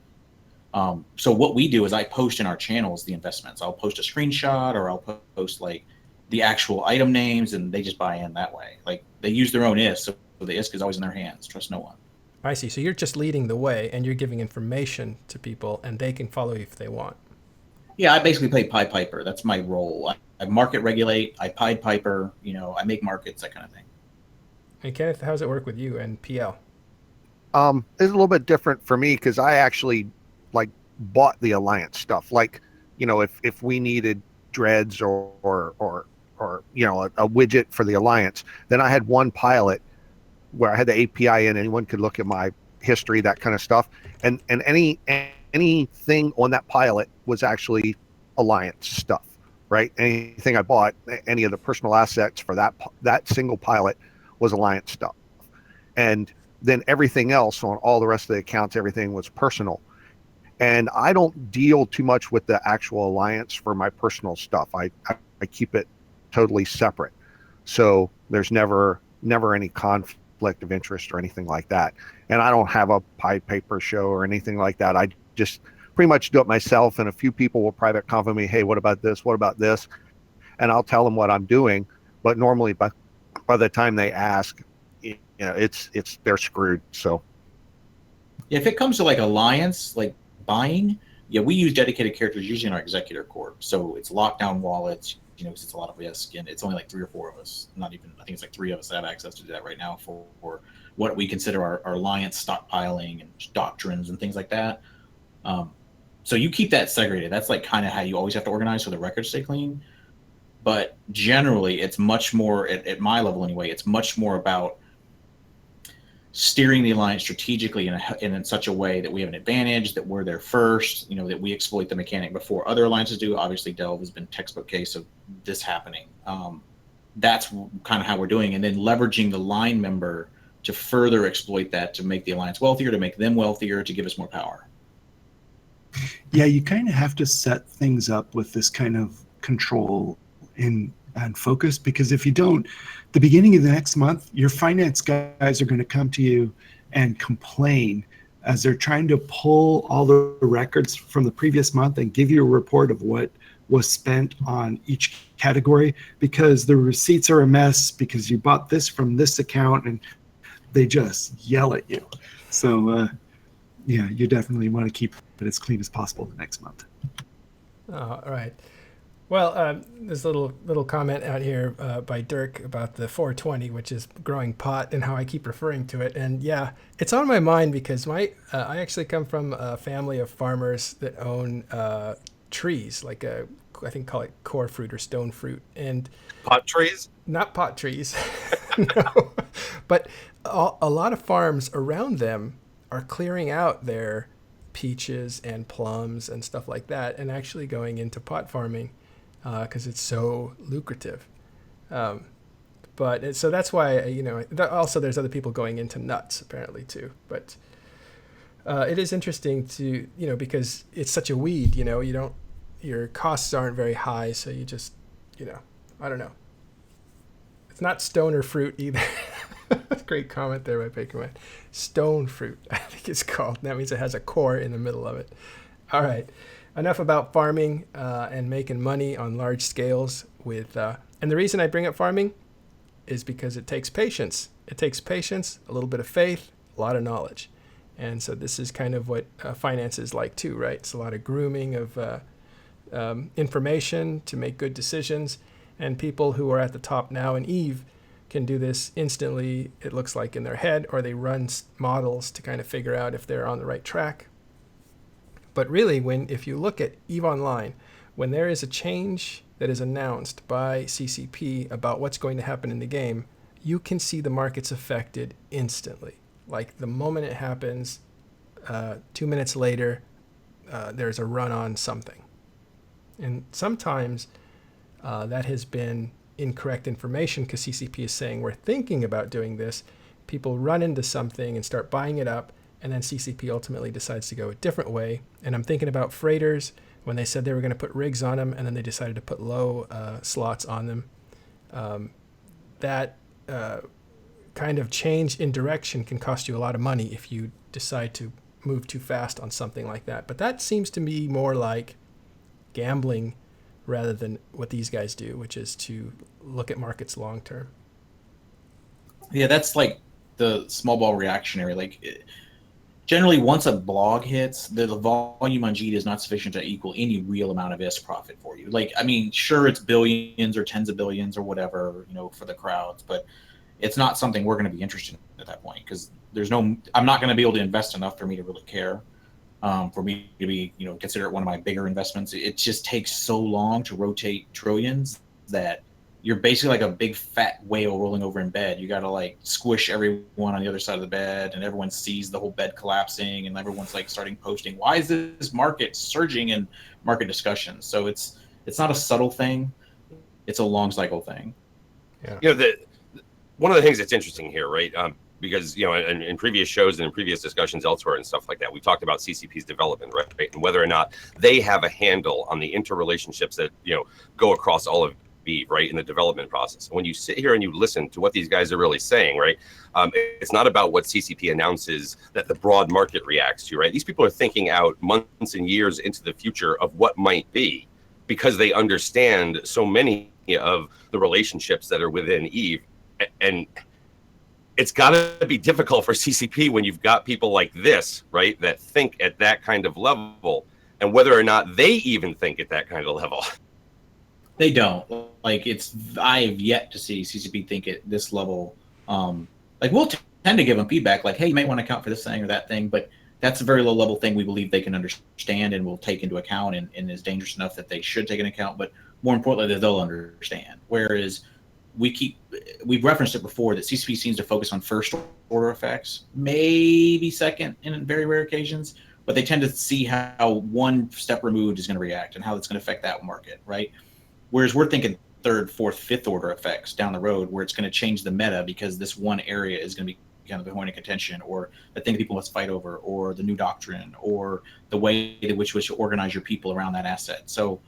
So what we do is I post in our channels the investments. I'll post a screenshot, or I'll post like the actual item names, and they just buy in that way. Like, they use their own ISK, so the ISK is always in their hands. Trust no one. I see. So you're just leading the way, and you're giving information to people, and they can follow you if they want. Yeah, I basically play Pied Piper. That's my role. I market regulate. I Pied Piper. I make markets, that kind of thing. And Kenneth, how does it work with you and PL? It's a little bit different for me, because I actually bought the alliance stuff. Like, if we needed dreads or a widget for the alliance, then I had one pilot where I had the API in. Anyone could look at my history, that kind of stuff, and anything on that pilot was actually alliance stuff, right? Anything I bought, any of the personal assets for that single pilot was alliance stuff, and then everything else on all the rest of the accounts, everything was personal. And I don't deal too much with the actual alliance for my personal stuff. I keep it totally separate, so there's never any conflict of interest or anything like that. And I don't have a Pied Piper show or anything like that. I just pretty much do it myself, and a few people will private conf with me, hey, what about this, and I'll tell them what I'm doing. But normally by the time they ask, it's they're screwed. So if it comes to like alliance, like buying, we use dedicated characters usually in our executor corp. So it's lockdown wallets, because it's a lot of ISK, and it's only like 3 or 4 of us. Not even, I think it's like 3 of us that have access to do that right now for what we consider our alliance stockpiling and doctrines and things like that. So you keep that segregated. That's like kind of how you always have to organize so the records stay clean. But generally, it's much more, at my level anyway, it's much more about steering the alliance strategically in such a way that we have an advantage, that we're there first, that we exploit the mechanic before other alliances do. Obviously, Delve has been a textbook case of this happening. That's kind of how we're doing. And then leveraging the line member to further exploit that, to make the alliance wealthier, to make them wealthier, to give us more power. Yeah, you kind of have to set things up with this kind of control and focus, because if you don't, the beginning of the next month, your finance guys are going to come to you and complain as they're trying to pull all the records from the previous month and give you a report of what was spent on each category, because the receipts are a mess because you bought this from this account, and they just yell at you. So yeah, you definitely want to keep it as clean as possible the next month. All right. Well, there's a little comment out here by Dirk about the 420, which is growing pot, and how I keep referring to it. And yeah, it's on my mind because I actually come from a family of farmers that own trees, like I think call it core fruit or stone fruit, and Pot trees? not pot trees, no, but a lot of farms around them are clearing out their peaches and plums and stuff like that, and actually going into pot farming because it's so lucrative. So that's why, also there's other people going into nuts apparently too. But it is interesting to, because it's such a weed, your costs aren't very high. So you just, I don't know. It's not stoner fruit either. Great comment there by Bakerman. Stone fruit, I think it's called. That means it has a core in the middle of it. All right. Enough about farming and making money on large scales with, and the reason I bring up farming is because it takes patience. It takes patience, a little bit of faith, a lot of knowledge. And so this is kind of what finance is like too, right? It's a lot of grooming of information to make good decisions. And people who are at the top now in Eve can do this instantly, it looks like, in their head, or they run models to kind of figure out if they're on the right track. But really, if you look at EVE Online, when there is a change that is announced by CCP about what's going to happen in the game, you can see the markets affected instantly. Like the moment it happens, 2 minutes later, there's a run on something. And sometimes that has been incorrect information because CCP is saying we're thinking about doing this. People run into something and start buying it up, and then CCP ultimately decides to go a different way. And I'm thinking about freighters when they said they were going to put rigs on them, and then they decided to put low slots on them. That kind of change in direction can cost you a lot of money if you decide to move too fast on something like that. But that seems to me more like gambling rather than what these guys do, which is to look at markets long term. Yeah, that's like the small ball reactionary. Like generally, once a blog hits, the volume on GD is not sufficient to equal any real amount of ISK profit for you. Like, I mean, sure, it's billions or tens of billions or whatever, for the crowds, but it's not something we're going to be interested in at that point because I'm not going to be able to invest enough for me to really care. For me to be, consider it one of my bigger investments. It just takes so long to rotate trillions that you're basically like a big fat whale rolling over in bed. You got to like squish everyone on the other side of the bed, and everyone sees the whole bed collapsing, and everyone's like starting posting, why is this market surging in market discussions? So it's not a subtle thing. It's a long cycle thing. Yeah. One of the things that's interesting here, right? Because in previous shows and in previous discussions elsewhere and stuff like that, we talked about CCP's development, right? And whether or not they have a handle on the interrelationships that go across all of EVE, right, in the development process. And when you sit here and you listen to what these guys are really saying, right, it's not about what CCP announces that the broad market reacts to, right? These people are thinking out months and years into the future of what might be, because they understand so many of the relationships that are within EVE, and it's got to be difficult for CCP when you've got people like this, right, that think at that kind of level, and whether or not they even think at that kind of level. They don't. Like, I've yet to see CCP think at this level. Like, we'll tend to give them feedback, like, hey, you might want to account for this thing or that thing, but that's a very low level thing we believe they can understand and will take into account and is dangerous enough that they should take into account, but more importantly, that they'll understand. Whereas we've referenced it before that CCP seems to focus on first order effects, maybe second in very rare occasions, but they tend to see how one step removed is going to react and how it's going to affect that market, right? Whereas we're thinking third, fourth, fifth order effects down the road where it's going to change the meta because this one area is going to kind of the point of contention, or the thing people must fight over, or the new doctrine, or the way in which we should organize your people around that asset. So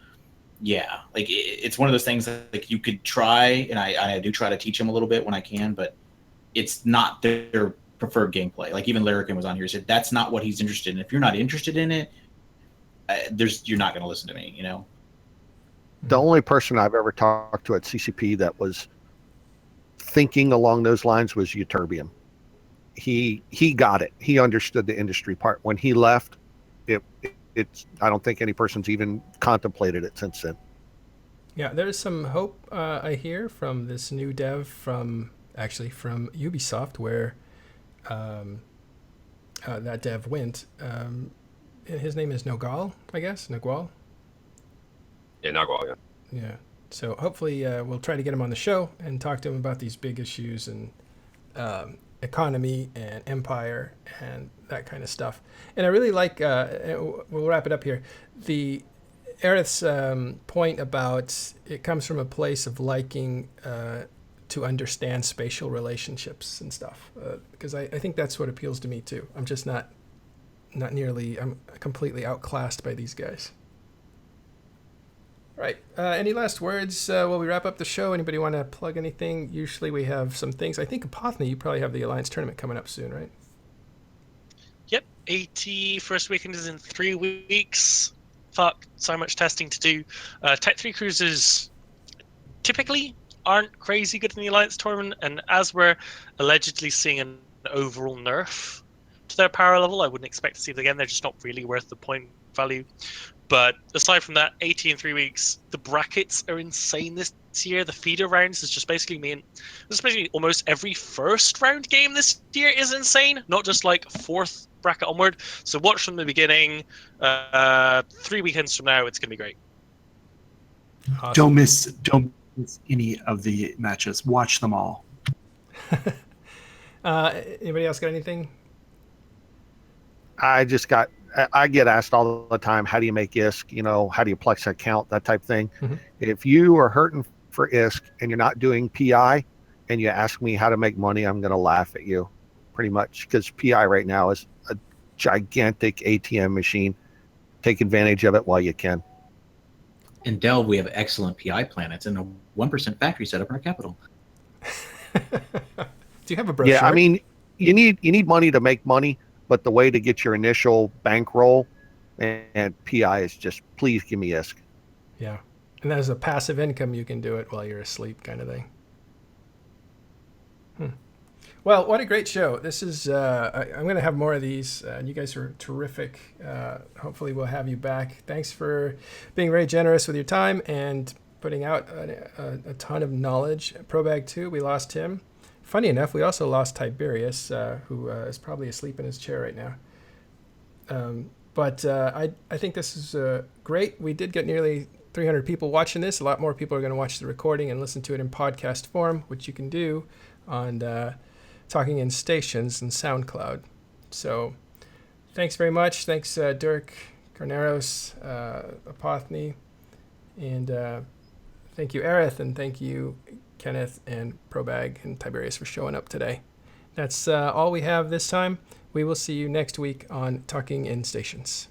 yeah, like it's one of those things that like you could try, and I do try to teach them a little bit when I can, but it's not their preferred gameplay. Like even Larrikin was on here, he said that's not what he's interested in. If you're not interested in it, you're not going to listen to me, you know? The only person I've ever talked to at CCP that was thinking along those lines was Euterbium. He got it. He understood the industry part. When he left, it's I don't think any person's even contemplated it since then. Yeah, there's some hope I hear from this new dev from Ubisoft, where that dev went. His name is Nogal, I guess. Nagual. Yeah, not well. Yeah. Yeah. So hopefully we'll try to get him on the show and talk to him about these big issues and economy and empire and that kind of stuff. And I really like, we'll wrap it up here, the Aerith's point about it comes from a place of liking to understand spatial relationships and stuff, because I think that's what appeals to me too. I'm just not nearly, I'm completely outclassed by these guys. Right. Any last words while we wrap up the show? Anybody want to plug anything? Usually we have some things. I think Apothny, you probably have the Alliance tournament coming up soon, right? Yep, AT first weekend is in 3 weeks. Fuck, so much testing to do. Tech 3 cruisers typically aren't crazy good in the Alliance tournament, and as we're allegedly seeing an overall nerf to their power level, I wouldn't expect to see them again. They're just not really worth the point value. But aside from that, 80 in 3 weeks. The brackets are insane this year. The feeder rounds is just basically almost every first round game this year is insane, not just like fourth bracket onward. So watch from the beginning. 3 weekends from now, it's going to be great. Awesome. Don't miss any of the matches. Watch them all. Anybody else got anything? I get asked all the time, how do you make ISK? You know, how do you Plex account? That type thing. Mm-hmm. If you are hurting for ISK and you're not doing PI and you ask me how to make money, I'm going to laugh at you pretty much, because PI right now is a gigantic ATM machine. Take advantage of it while you can. In Delve, we have excellent PI planets and a 1% factory setup in our capital. Do you have a brochure? Yeah, I mean, you need money to make money, but the way to get your initial bankroll and PI is just, please give me ISK. Yeah. And as a passive income, you can do it while you're asleep, kind of thing. Well, what a great show. This is, I'm going to have more of these. You guys are terrific. Hopefully we'll have you back. Thanks for being very generous with your time and putting out a ton of knowledge. Probag 2, we lost him. Funny enough, we also lost Tiberius, who is probably asleep in his chair right now. But I think this is great. We did get nearly 300 people watching this. A lot more people are going to watch the recording and listen to it in podcast form, which you can do on Talking in Stations and SoundCloud. So thanks very much. Thanks, Dirk, Carneros, Apothny, and thank you, Aerith, and thank you, Kenneth and Probag and Tiberius, for showing up today. That's all we have this time. We will see you next week on Talking in Stations.